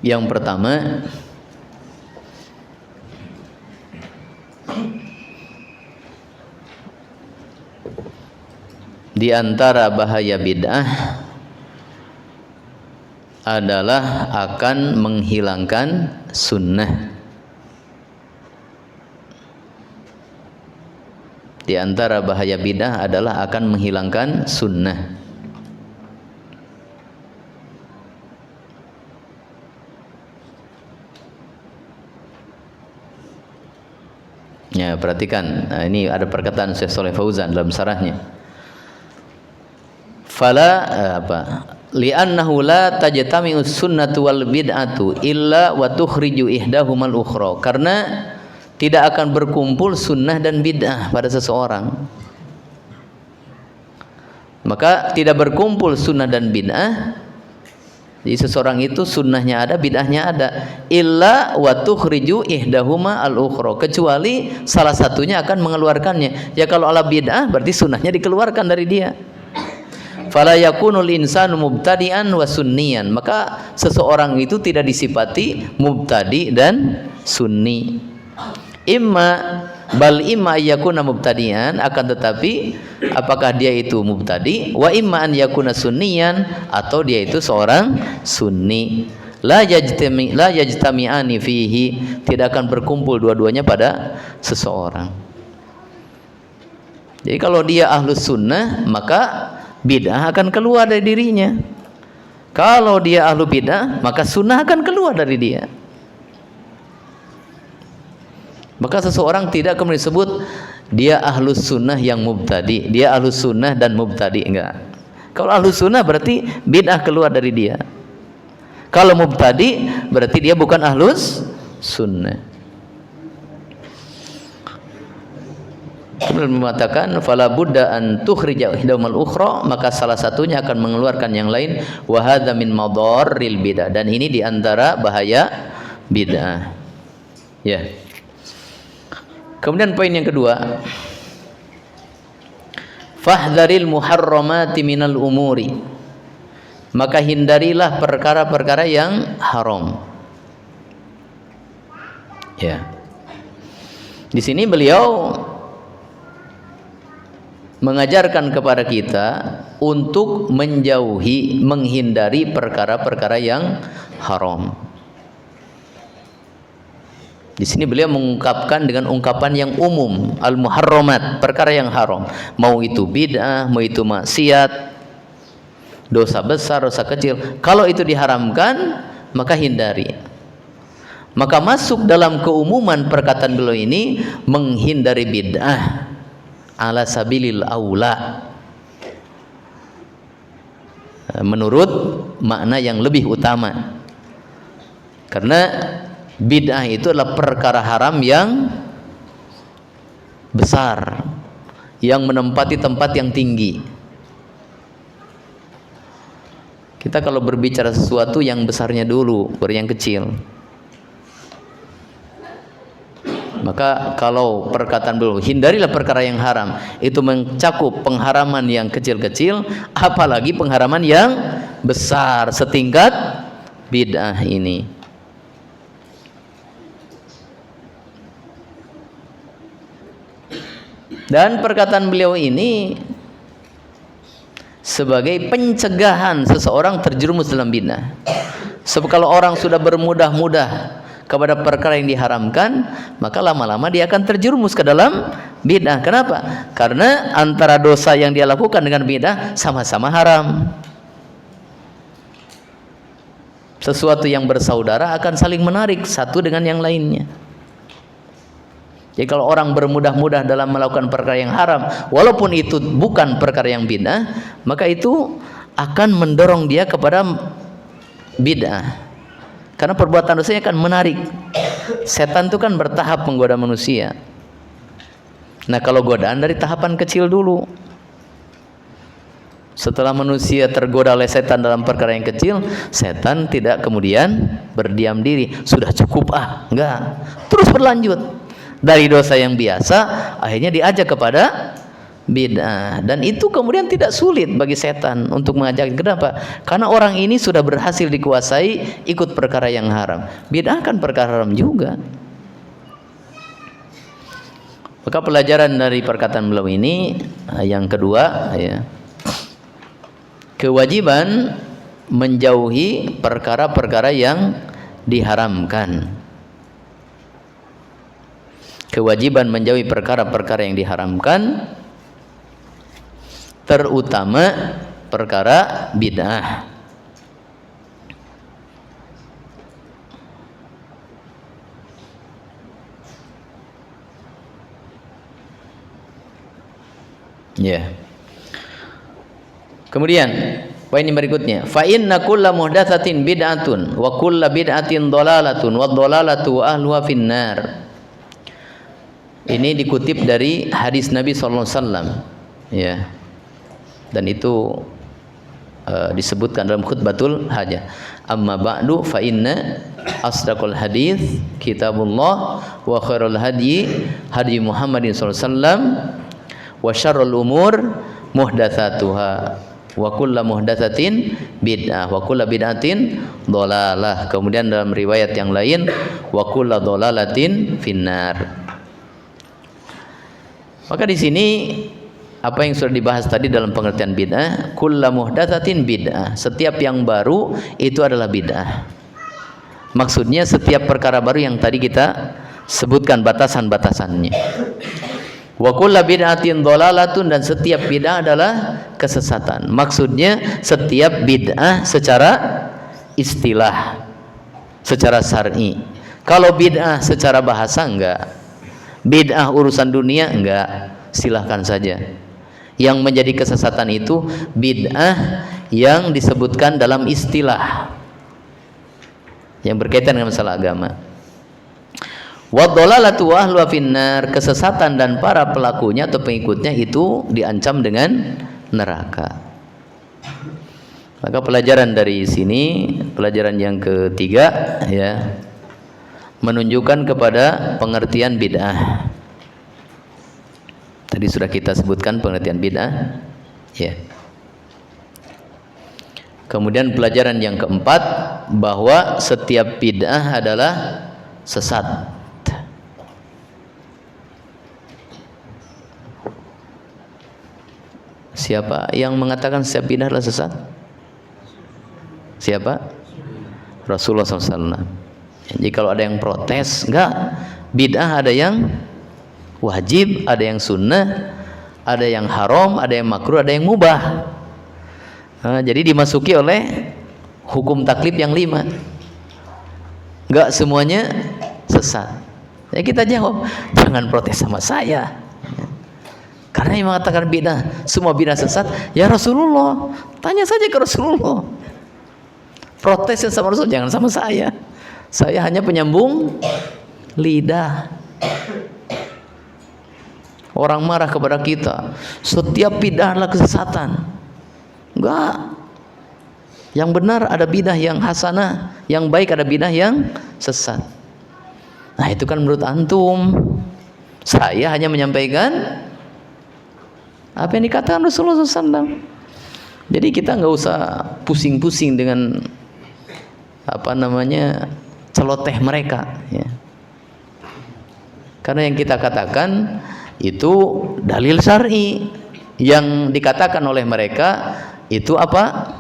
yang pertama, di antara bahaya bid'ah adalah akan menghilangkan sunnah. Di antara bahaya bid'ah adalah akan menghilangkan sunnah. Ya, perhatikan. Nah, ini ada perkataan Syekh Shalih Fauzan dalam syarahnya. Fala li'annahu la tajtami'u sunnatu wal bid'atu illa wa tukhriju ihdahumal ukhra. Karena tidak akan berkumpul sunnah dan bid'ah pada seseorang. Maka tidak berkumpul sunnah dan bid'ah. Jadi seseorang itu sunnahnya ada, bid'ahnya ada. Illa wa tukhriju ihdahuma al-ukhra, kecuali salah satunya akan mengeluarkannya. Ya kalau ala bid'ah berarti sunnahnya dikeluarkan dari dia. Fala yakunul insanu mubtadi'an wa sunniyan, maka seseorang itu tidak disifati mubtadi dan sunni. Imma yakuna mubtadi'an, akan tetapi apakah dia itu mubtadi, wa imma an yakuna sunniyan, atau dia itu seorang sunni. La yajtami'ani fihi, tidak akan berkumpul dua-duanya pada seseorang. Jadi kalau dia ahlus sunnah, maka bid'ah akan keluar dari dirinya. Kalau dia ahlu bid'ah, maka sunnah akan keluar dari dia. Maka seseorang tidak kemudian disebut dia ahlus sunnah yang mubtadi, dia ahlus sunnah dan mubtadi, enggak. Kalau ahlus sunnah berarti bid'ah keluar dari dia. Kalau mubtadi berarti dia bukan ahlus sunnah. Kemudian mengatakan fala budda an tukhrija ihdamal ukhra, maka salah satunya akan mengeluarkan yang lain, wa hadza min madarril bid'ah, dan ini di antara bahaya bid'ah. Ya. Kemudian poin yang kedua, fahdharil muharramati minal umuri, maka hindarilah perkara-perkara yang haram. Ya. Di sini beliau mengajarkan kepada kita untuk menjauhi, menghindari perkara-perkara yang haram. Di sini beliau mengungkapkan dengan ungkapan yang umum, al-muharramat, perkara yang haram. Mau itu bid'ah, mau itu maksiat, dosa besar, dosa kecil. Kalau itu diharamkan, maka hindari. Maka masuk dalam keumuman perkataan beliau ini menghindari bid'ah ala sabilil aula, menurut makna yang lebih utama. Karena bid'ah itu adalah perkara haram yang besar, yang menempati tempat yang tinggi. Kita kalau berbicara sesuatu yang besarnya dulu, baru yang kecil. Maka kalau perkataan beliau hindarilah perkara yang haram, itu mencakup pengharaman yang kecil-kecil, apalagi pengharaman yang besar setingkat bid'ah ini. Dan perkataan beliau ini sebagai pencegahan seseorang terjerumus dalam bid'ah. Sebab kalau orang sudah bermudah-mudah kepada perkara yang diharamkan, maka lama-lama dia akan terjerumus ke dalam bid'ah. Kenapa? Karena antara dosa yang dia lakukan dengan bid'ah sama-sama haram. Sesuatu yang bersaudara akan saling menarik satu dengan yang lainnya. Jadi kalau orang bermudah-mudah dalam melakukan perkara yang haram, walaupun itu bukan perkara yang bid'ah, maka itu akan mendorong dia kepada bid'ah. Karena perbuatan dosanya akan menarik. Setan itu kan bertahap menggoda manusia. Nah, kalau godaan dari tahapan kecil dulu. Setelah manusia tergoda oleh setan dalam perkara yang kecil, setan tidak kemudian berdiam diri. Sudah cukup enggak. Terus berlanjut. Dari dosa yang biasa akhirnya diajak kepada bid'ah, dan itu kemudian tidak sulit bagi setan untuk mengajak. Kenapa? Karena orang ini sudah berhasil dikuasai ikut perkara yang haram. Bid'ah kan perkara haram juga. Maka pelajaran dari perkataan beliau ini yang kedua, ya, kewajiban menjauhi perkara-perkara yang diharamkan. Kewajiban menjauhi perkara-perkara yang diharamkan, terutama perkara bid'ah. Ya. Kemudian poin yang berikutnya, fa inna kulla muhdatsatin bid'atun wa kulla bid'atin dhalalatun wa dhalalatu ahluha finnar. Ini dikutip dari hadis Nabi SAW, ya, dan itu disebutkan dalam khutbatul hajah. Amma ba'du fa inna asdaqul hadis kitabullah wa khairul hadi hadi Muhammadin SAW wa syarrul umur muhdatsatuha wa kullu muhdatsatin bid'ah wa kullu bid'atin dhalalah. Kemudian dalam riwayat yang lain wa kullu dhalalatin finnar. Maka di sini apa yang sudah dibahas tadi dalam pengertian bid'ah, kullu muhdatsatin bid'ah, setiap yang baru itu adalah bid'ah. Maksudnya setiap perkara baru yang tadi kita sebutkan batasan-batasannya. Wa kullu bid'atin dhalalatun, dan setiap bid'ah adalah kesesatan. Maksudnya setiap bid'ah secara istilah, secara syar'i. Kalau bid'ah secara bahasa enggak. Bid'ah urusan dunia enggak. Silahkan saja. Yang menjadi kesesatan itu bid'ah yang disebutkan dalam istilah yang berkaitan dengan masalah agama. Wadhalalatu wa ahluha finnar, kesesatan dan para pelakunya atau pengikutnya itu diancam dengan neraka. Maka pelajaran dari sini, pelajaran yang ketiga ya, menunjukkan kepada pengertian bid'ah. Tadi sudah kita sebutkan pengertian bid'ah ya. Kemudian pelajaran yang keempat, bahwa setiap bid'ah adalah sesat. Siapa yang mengatakan setiap bid'ah adalah sesat? Siapa? Rasulullah SAW. Jadi kalau ada yang protes, enggak, bid'ah ada yang wajib, ada yang sunnah, ada yang haram, ada yang makruh, ada yang mubah. Nah, jadi dimasuki oleh hukum taklif yang 5. Enggak semuanya sesat. Ya kita jawab, jangan protes sama saya. Karena yang mengatakan bid'ah, semua bid'ah sesat, ya Rasulullah. Tanya saja ke Rasulullah. Protesnya sama Rasul, jangan sama saya. Saya hanya penyambung lidah. Orang marah kepada kita, setiap bid'ah adalah kesesatan. Enggak. Yang benar ada bid'ah yang hasanah, yang baik ada bid'ah yang sesat. Nah, itu kan menurut antum. Saya hanya menyampaikan apa yang dikatakan Rasulullah SAW. Jadi kita nggak usah pusing-pusing dengan celoteh mereka ya. Karena yang kita katakan itu dalil syar'i, yang dikatakan oleh mereka itu apa?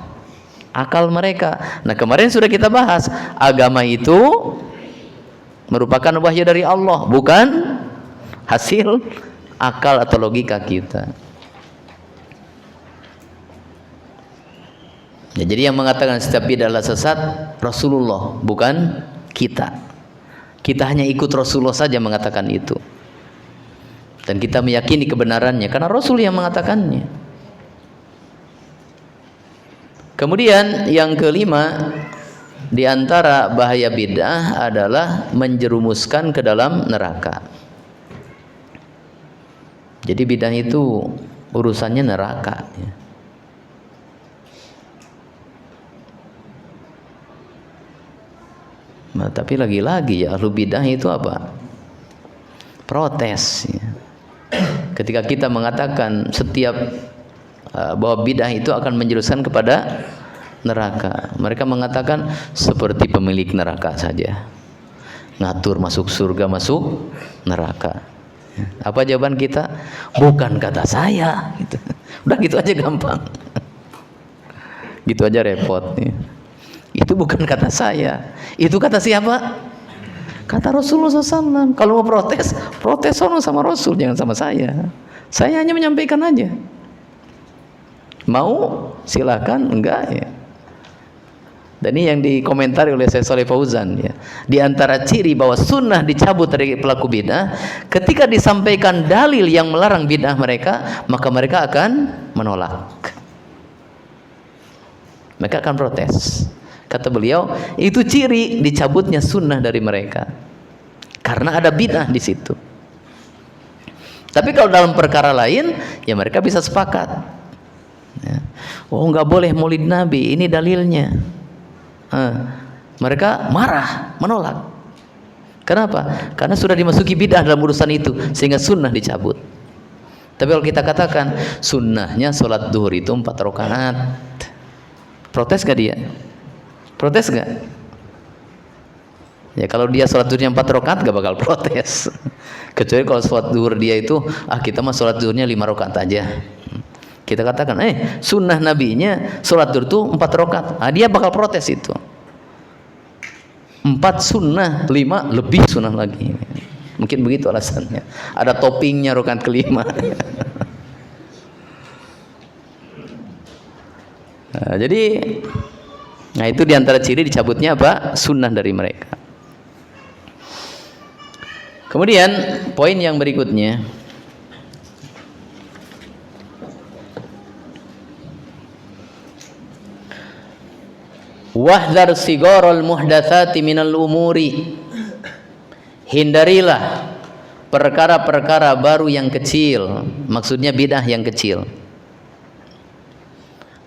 Akal mereka. Nah, kemarin sudah kita bahas, agama itu merupakan wahyu dari Allah, bukan hasil akal atau logika kita. Ya, jadi yang mengatakan setiap bid'ah adalah sesat Rasulullah, bukan kita. Kita hanya ikut Rasulullah saja mengatakan itu. Dan kita meyakini kebenarannya karena Rasul yang mengatakannya. Kemudian yang kelima, di antara bahaya bid'ah adalah menjerumuskan ke dalam neraka. Jadi bid'ah itu urusannya neraka ya. Nah, tapi lagi-lagi ya, ahlu bid'ah itu apa? Protes ya. Ketika kita mengatakan setiap bahwa bid'ah itu akan menjerumuskan kepada neraka, mereka mengatakan seperti pemilik neraka saja, ngatur masuk surga, masuk neraka. Apa jawaban kita? Bukan kata saya gitu. Udah gitu aja gampang. Gitu aja repot ya. Itu bukan kata saya. Itu kata siapa? Kata Rasulullah SAW. Kalau mau protes, protes sama Rasul, jangan sama saya. Saya hanya menyampaikan aja. Mau silakan, enggak ya. Dan ini yang dikomentari oleh Syekh Shalih Fauzan ya. Di antara ciri bahwa sunnah dicabut dari pelaku bid'ah, ketika disampaikan dalil yang melarang bid'ah mereka, maka mereka akan menolak. Mereka akan protes. Kata beliau, itu ciri dicabutnya sunnah dari mereka, karena ada bid'ah di situ. Tapi kalau dalam perkara lain, ya mereka bisa sepakat. Ya. Oh, nggak boleh maulid Nabi, ini dalilnya. Mereka marah, menolak. Kenapa? Karena sudah dimasuki bid'ah dalam urusan itu, sehingga sunnah dicabut. Tapi kalau kita katakan sunnahnya sholat duhur itu 4 rakaat, protes gak dia? Protes gak? Ya kalau dia sholat duhurnya 4 rakaat gak bakal protes. Kecuali kalau sholat duhur dia itu, kita mah sholat duhurnya 5 rakaat aja. Kita katakan, sunnah nabinya sholat duhur itu 4 rakaat. Dia bakal protes itu. 4 sunnah, 5 lebih sunnah lagi. Mungkin begitu alasannya. Ada toppingnya rakaat kelima. Nah, jadi itu diantara ciri dicabutnya apa? Sunnah dari mereka. Kemudian poin yang berikutnya, wahdhar sigharul muhdatsati minal umuri. Hindarilah perkara-perkara baru yang kecil, maksudnya bid'ah yang kecil.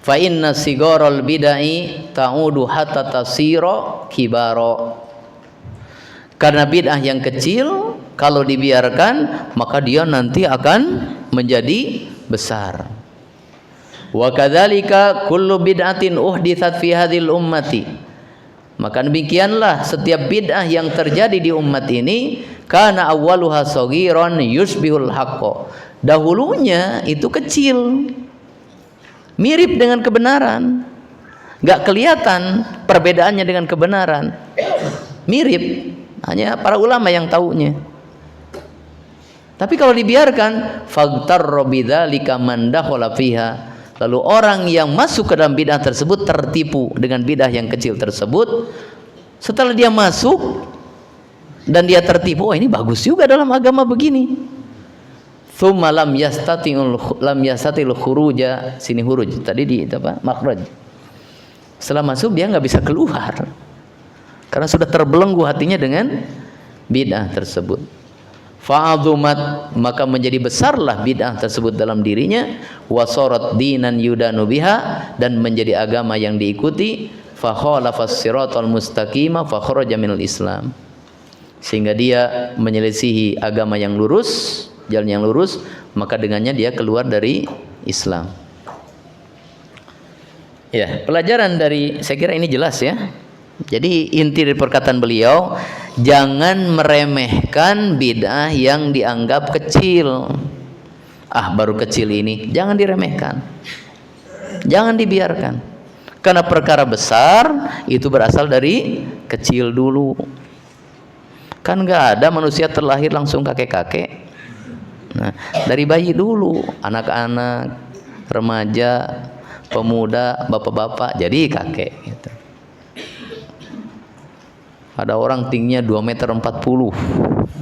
Fa inna sigharul bid'ai ta'udu hatta tasira kibara. Karena bid'ah yang kecil kalau dibiarkan maka dia nanti akan menjadi besar. Wa kadzalika kullu bid'atin uhditsat fi hadhil ummati. Maka demikianlah setiap bid'ah yang terjadi di umat ini, kana awwaluha saghiran yusbihul haqqo. Dahulunya itu kecil, mirip dengan kebenaran, nggak kelihatan perbedaannya dengan kebenaran, mirip, hanya para ulama yang taunya. Tapi kalau dibiarkan, faghtarra bidzalika man dakhala fiha. Lalu orang yang masuk ke dalam bid'ah tersebut tertipu dengan bid'ah yang kecil tersebut. Setelah dia masuk dan dia tertipu, oh ini bagus juga dalam agama begini. Tsumma lam yastatil khuruja, sini huruj tadi di apa? Makhraj. Setelah masuk dia nggak bisa keluar karena sudah terbelenggu hatinya dengan bid'ah tersebut. Fa'azumat, maka menjadi besarlah bid'ah tersebut dalam dirinya, wasarat dinan yudanu biha, dan menjadi agama yang diikuti, fa khalafas siratal mustaqima fa kharaja minal Islam, sehingga dia menyelisihi agama yang lurus, jalan yang lurus, maka dengannya dia keluar dari Islam. Ya, pelajaran dari, saya kira ini jelas ya. Jadi inti dari perkataan beliau, jangan meremehkan bid'ah yang dianggap kecil. Ah, baru kecil ini, jangan diremehkan, jangan dibiarkan. Karena perkara besar itu berasal dari kecil dulu. Kan nggak ada manusia terlahir langsung kakek-kakek. Nah, dari bayi dulu, anak-anak, remaja, pemuda, bapak-bapak, jadi kakek gitu. Ada orang tingginya 2,40 meter,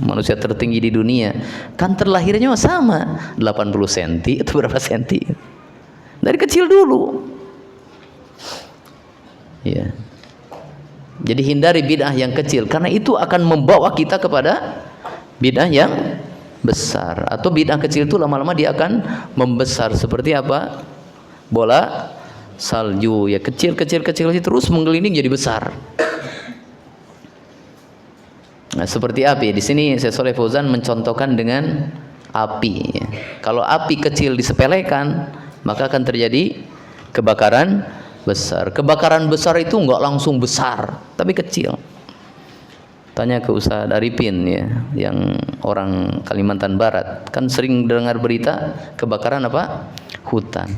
manusia tertinggi di dunia. Kan terlahirnya sama, 80 cm, itu berapa senti? Dari kecil dulu. Ya. Jadi hindari bid'ah yang kecil, karena itu akan membawa kita kepada bid'ah yang besar. Atau bid'ah kecil itu lama-lama dia akan membesar. Seperti apa? Bola salju, ya kecil terus menggelinding jadi besar. Nah, seperti api. Di sini Syekh Shalih Fauzan mencontohkan dengan api. Ya. Kalau api kecil disepelekan, maka akan terjadi kebakaran besar. Kebakaran besar itu enggak langsung besar, tapi kecil. Tanya ke Ustaz Arifin ya, yang orang Kalimantan Barat, kan sering dengar berita kebakaran apa? Hutan.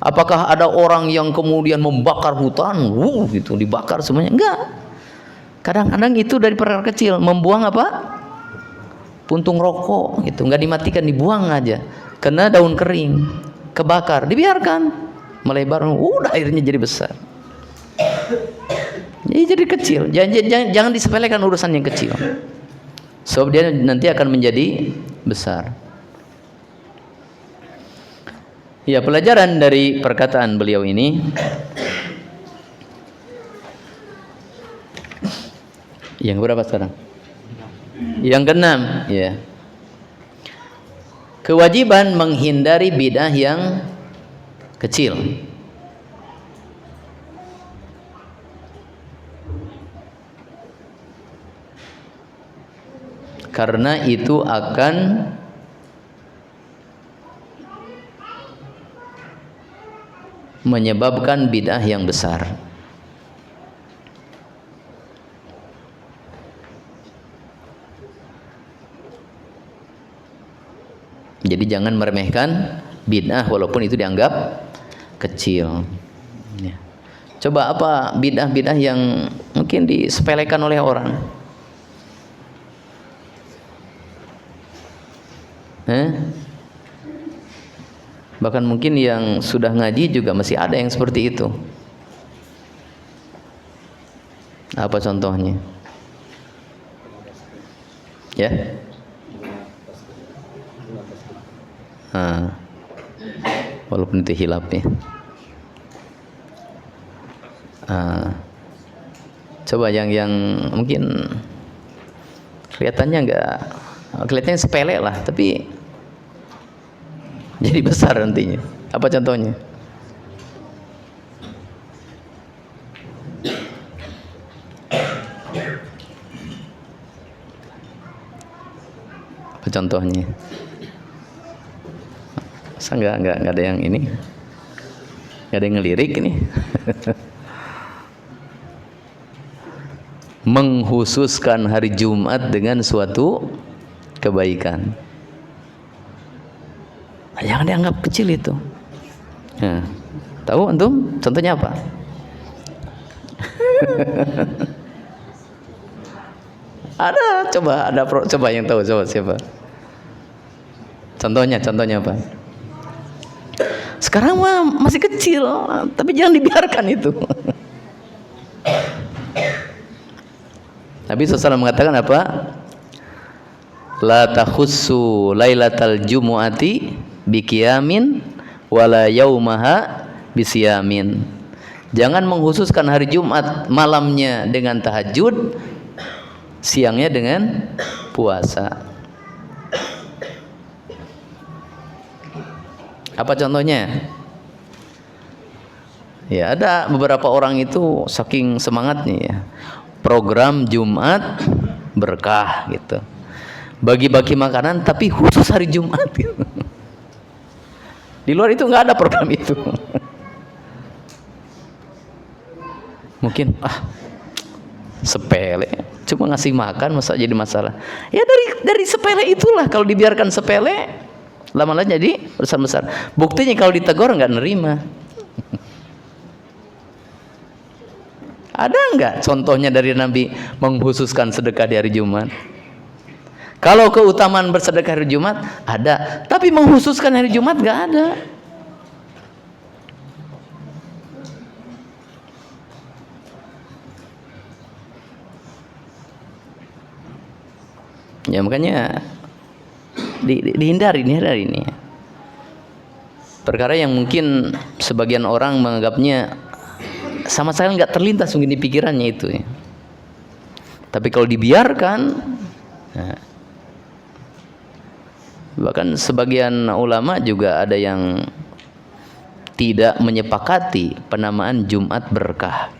Apakah ada orang yang kemudian membakar hutan? Gitu, dibakar semuanya? Enggak. Kadang-kadang itu dari perkara kecil, membuang apa? Puntung rokok gitu, nggak dimatikan, dibuang aja. Kena daun kering, kebakar, dibiarkan, melebar, udah akhirnya jadi besar. Jadi kecil, jangan disepelekan urusan yang kecil. Sebab dia nanti akan menjadi besar. Ya, pelajaran dari perkataan beliau ini, yang berapa sekarang? Yang keenam, ya. Kewajiban menghindari bid'ah yang kecil. Karena itu akan menyebabkan bid'ah yang besar. Jadi jangan meremehkan bid'ah walaupun itu dianggap kecil. Ya. Coba apa bid'ah-bid'ah yang mungkin disepelekan oleh orang? Bahkan mungkin yang sudah ngaji juga masih ada yang seperti itu. Apa contohnya? Ya? Walaupun itu hilaf ya. Coba yang mungkin kelihatannya kelihatannya sepele lah, tapi jadi besar nantinya. Apa contohnya? Apa contohnya? Masa nggak ada yang ini? Nggak ada yang ngelirik ini? Menghususkan hari Jumat dengan suatu kebaikan. Jangan dianggap kecil itu. Tahu antum? Contohnya apa? Coba yang tahu, coba siapa? Contohnya apa? Sekarang mah masih kecil, tapi jangan dibiarkan itu. Nabi SAW mengatakan apa? La takhussu lailatal jumu'ati biqiyamin wala yaumaha bisiyamin. Jangan menghususkan hari Jumat malamnya dengan tahajud, siangnya dengan puasa. Apa contohnya? Ya, ada beberapa orang itu saking semangatnya ya. Program Jumat berkah gitu. Bagi-bagi makanan tapi khusus hari Jumat gitu. Di luar itu nggak ada program itu. Mungkin sepele, cuma ngasih makan masa jadi masalah. Ya dari sepele itulah, kalau dibiarkan sepele lama-lama jadi besar-besar. Buktinya kalau ditegur nggak nerima. Ada nggak contohnya dari Nabi mengkhususkan sedekah di hari Jumat? Kalau keutamaan bersedekah hari Jumat ada, tapi mengkhususkan hari Jumat nggak ada. Ya makanya dihindari ini. Perkara yang mungkin sebagian orang menganggapnya sama sekali nggak terlintas mungkin di pikirannya itu ya. Tapi kalau dibiarkan, bahkan sebagian ulama juga ada yang tidak menyepakati penamaan Jumat berkah.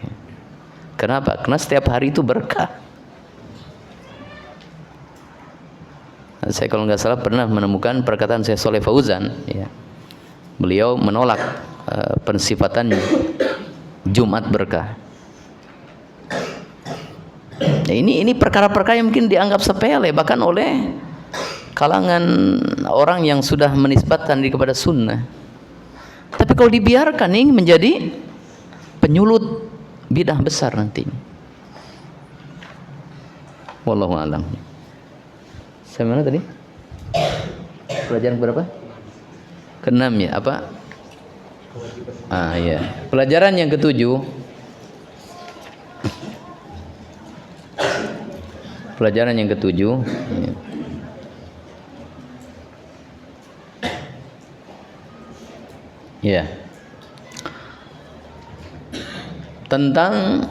Kenapa? Karena setiap hari itu berkah. Saya kalau nggak salah pernah menemukan perkataan Syekh Shalih Fauzan ya. Beliau menolak pensifatan Jumat berkah. Ya, ini perkara-perkara yang mungkin dianggap sepele bahkan oleh kalangan orang yang sudah menisbatkan diri kepada sunnah. Tapi kalau dibiarkan ini menjadi penyulut bidah besar nantinya. Wallahu a'lam. Sampai mana tadi? Pelajaran berapa? Ke-6 ya, apa? Ya. Pelajaran yang ke-7. Pelajaran yang ke-7 ya. Ya. Tentang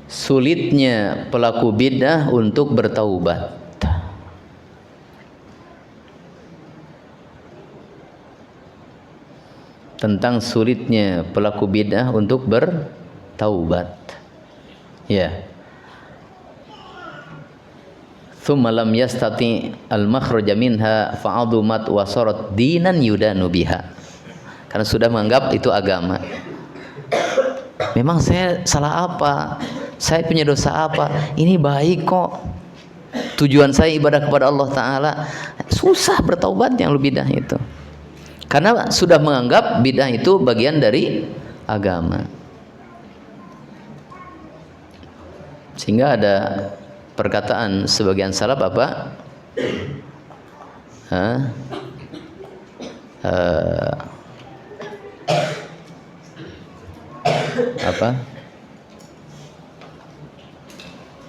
sulitnya pelaku bidah untuk bertaubat. Tentang sulitnya pelaku bidah untuk bertaubat. Ya. Tsumma lam yastati al-makhraja minha fa'adumat wa sarat dinan yudanu biha. Karena sudah menganggap itu agama. Memang saya salah apa? Saya punya dosa apa? Ini baik kok. Tujuan saya ibadah kepada Allah Ta'ala. Susah bertaubat yang lu bidah itu. Karena sudah menganggap bidah itu bagian dari agama. Sehingga ada perkataan sebagian salaf apa?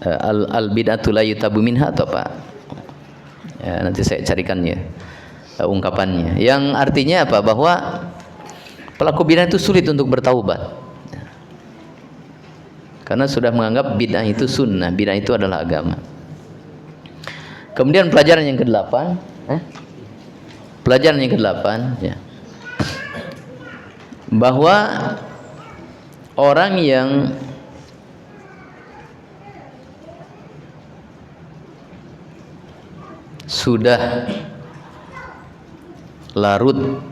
Al bid'atu la yutabu minha atau apa? Ya, nanti saya carikannya ungkapannya. Yang artinya apa? Bahwa pelaku bid'ah itu sulit untuk bertaubat. Karena sudah menganggap bid'ah itu sunnah, bid'ah itu adalah agama. Kemudian pelajaran yang ke-8, pelajaran yang ke-8 ya. Bahwa orang yang sudah larut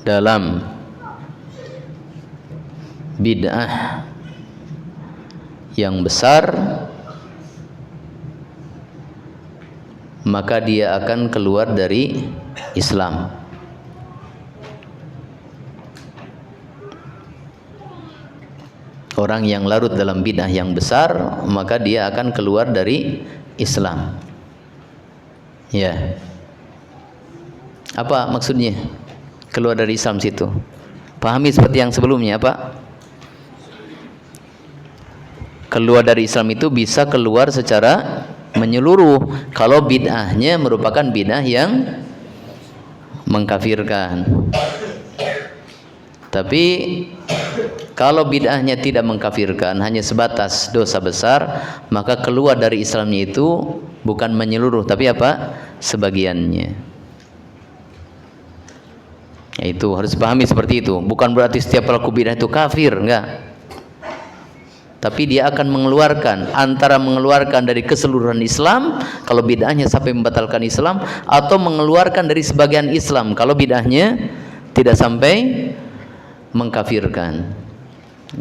dalam bid'ah yang besar, maka dia akan keluar dari Islam. Orang yang larut dalam bid'ah yang besar, maka dia akan keluar dari Islam. Ya. Apa maksudnya? Keluar dari Islam situ. Pahami seperti yang sebelumnya apa? Keluar dari Islam itu bisa keluar secara menyeluruh kalau bid'ahnya merupakan bid'ah yang mengkafirkan. Tapi kalau bid'ahnya tidak mengkafirkan, hanya sebatas dosa besar, maka keluar dari Islamnya itu bukan menyeluruh, tapi apa? Sebagiannya. Itu harus pahami seperti itu. Bukan berarti setiap pelaku bid'ah itu kafir, enggak. Tapi dia akan mengeluarkan, antara mengeluarkan dari keseluruhan Islam kalau bid'ahnya sampai membatalkan Islam, atau mengeluarkan dari sebagian Islam kalau bid'ahnya tidak sampai mengkafirkan.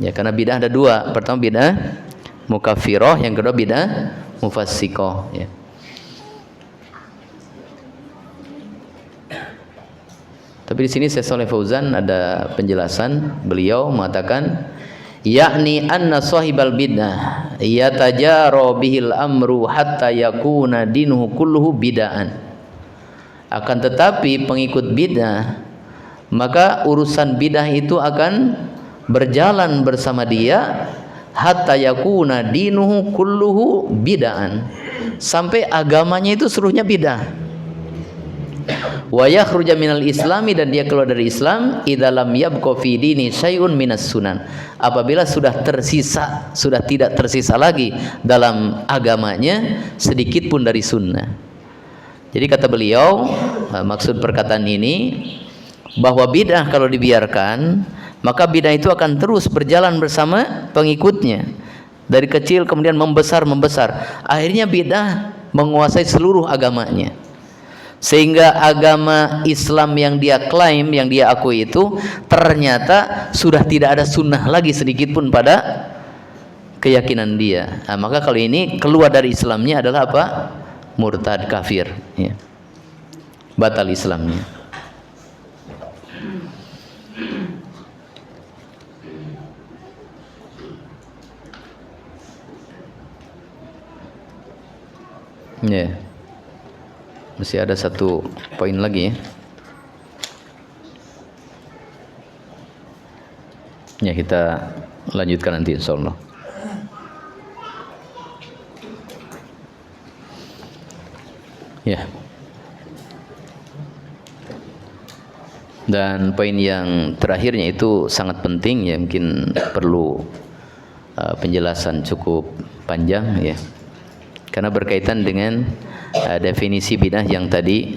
Ya, karena bid'ah ada dua. Pertama bid'ah mukaffiroh, yang kedua bid'ah mufassiqoh, ya. Tapi di sini Syekh Shalih Fauzan ada penjelasan. Beliau mengatakan, yakni anna sahibal bid'ah yatajara bihil amru hatta yakuna dinuhu kulluhu bid'an. Akan tetapi pengikut bid'ah, maka urusan bid'ah itu akan berjalan bersama dia hatta yakuna dinuhu kulluhu bid'an, sampai agamanya itu seluruhnya bid'ah. Wa yakhruja minal islami, dan dia keluar dari Islam idza lam yabqa fi dini syai'un minas sunan, apabila sudah tersisa, sudah tidak tersisa lagi dalam agamanya sedikit pun dari sunnah. Jadi kata beliau, maksud perkataan ini bahwa bid'ah kalau dibiarkan, maka bid'ah itu akan terus berjalan bersama pengikutnya dari kecil kemudian membesar, akhirnya bid'ah menguasai seluruh agamanya. Sehingga agama Islam yang dia klaim, yang dia akui itu ternyata sudah tidak ada sunnah lagi sedikit pun pada keyakinan dia. Nah, maka kalau ini keluar dari Islamnya adalah apa? Murtad, kafir, ya. Batal Islamnya. Ya. Masih ada satu poin lagi, ya. Kita lanjutkan nanti insyaallah. Ya. Dan poin yang terakhirnya itu sangat penting, ya, mungkin perlu penjelasan cukup panjang, ya. Karena berkaitan dengan definisi bid'ah yang tadi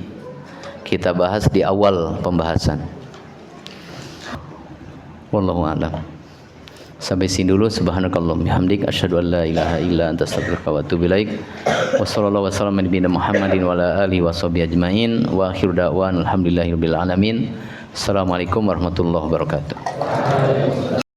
kita bahas di awal pembahasan. Wallahu a'lam. Sampai sini dulu. Subhanakallahumma bihamdik asyhadu an la ilaha illa anta astaghfiruka wa atubu ilaik. Wassallallahu wasallam ala nabiyina Muhammadin wa ala alihi washabihi ajmain. Wa akhiru da'wan alhamdulillahirabbil alamin. Assalamualaikum warahmatullahi wabarakatuh.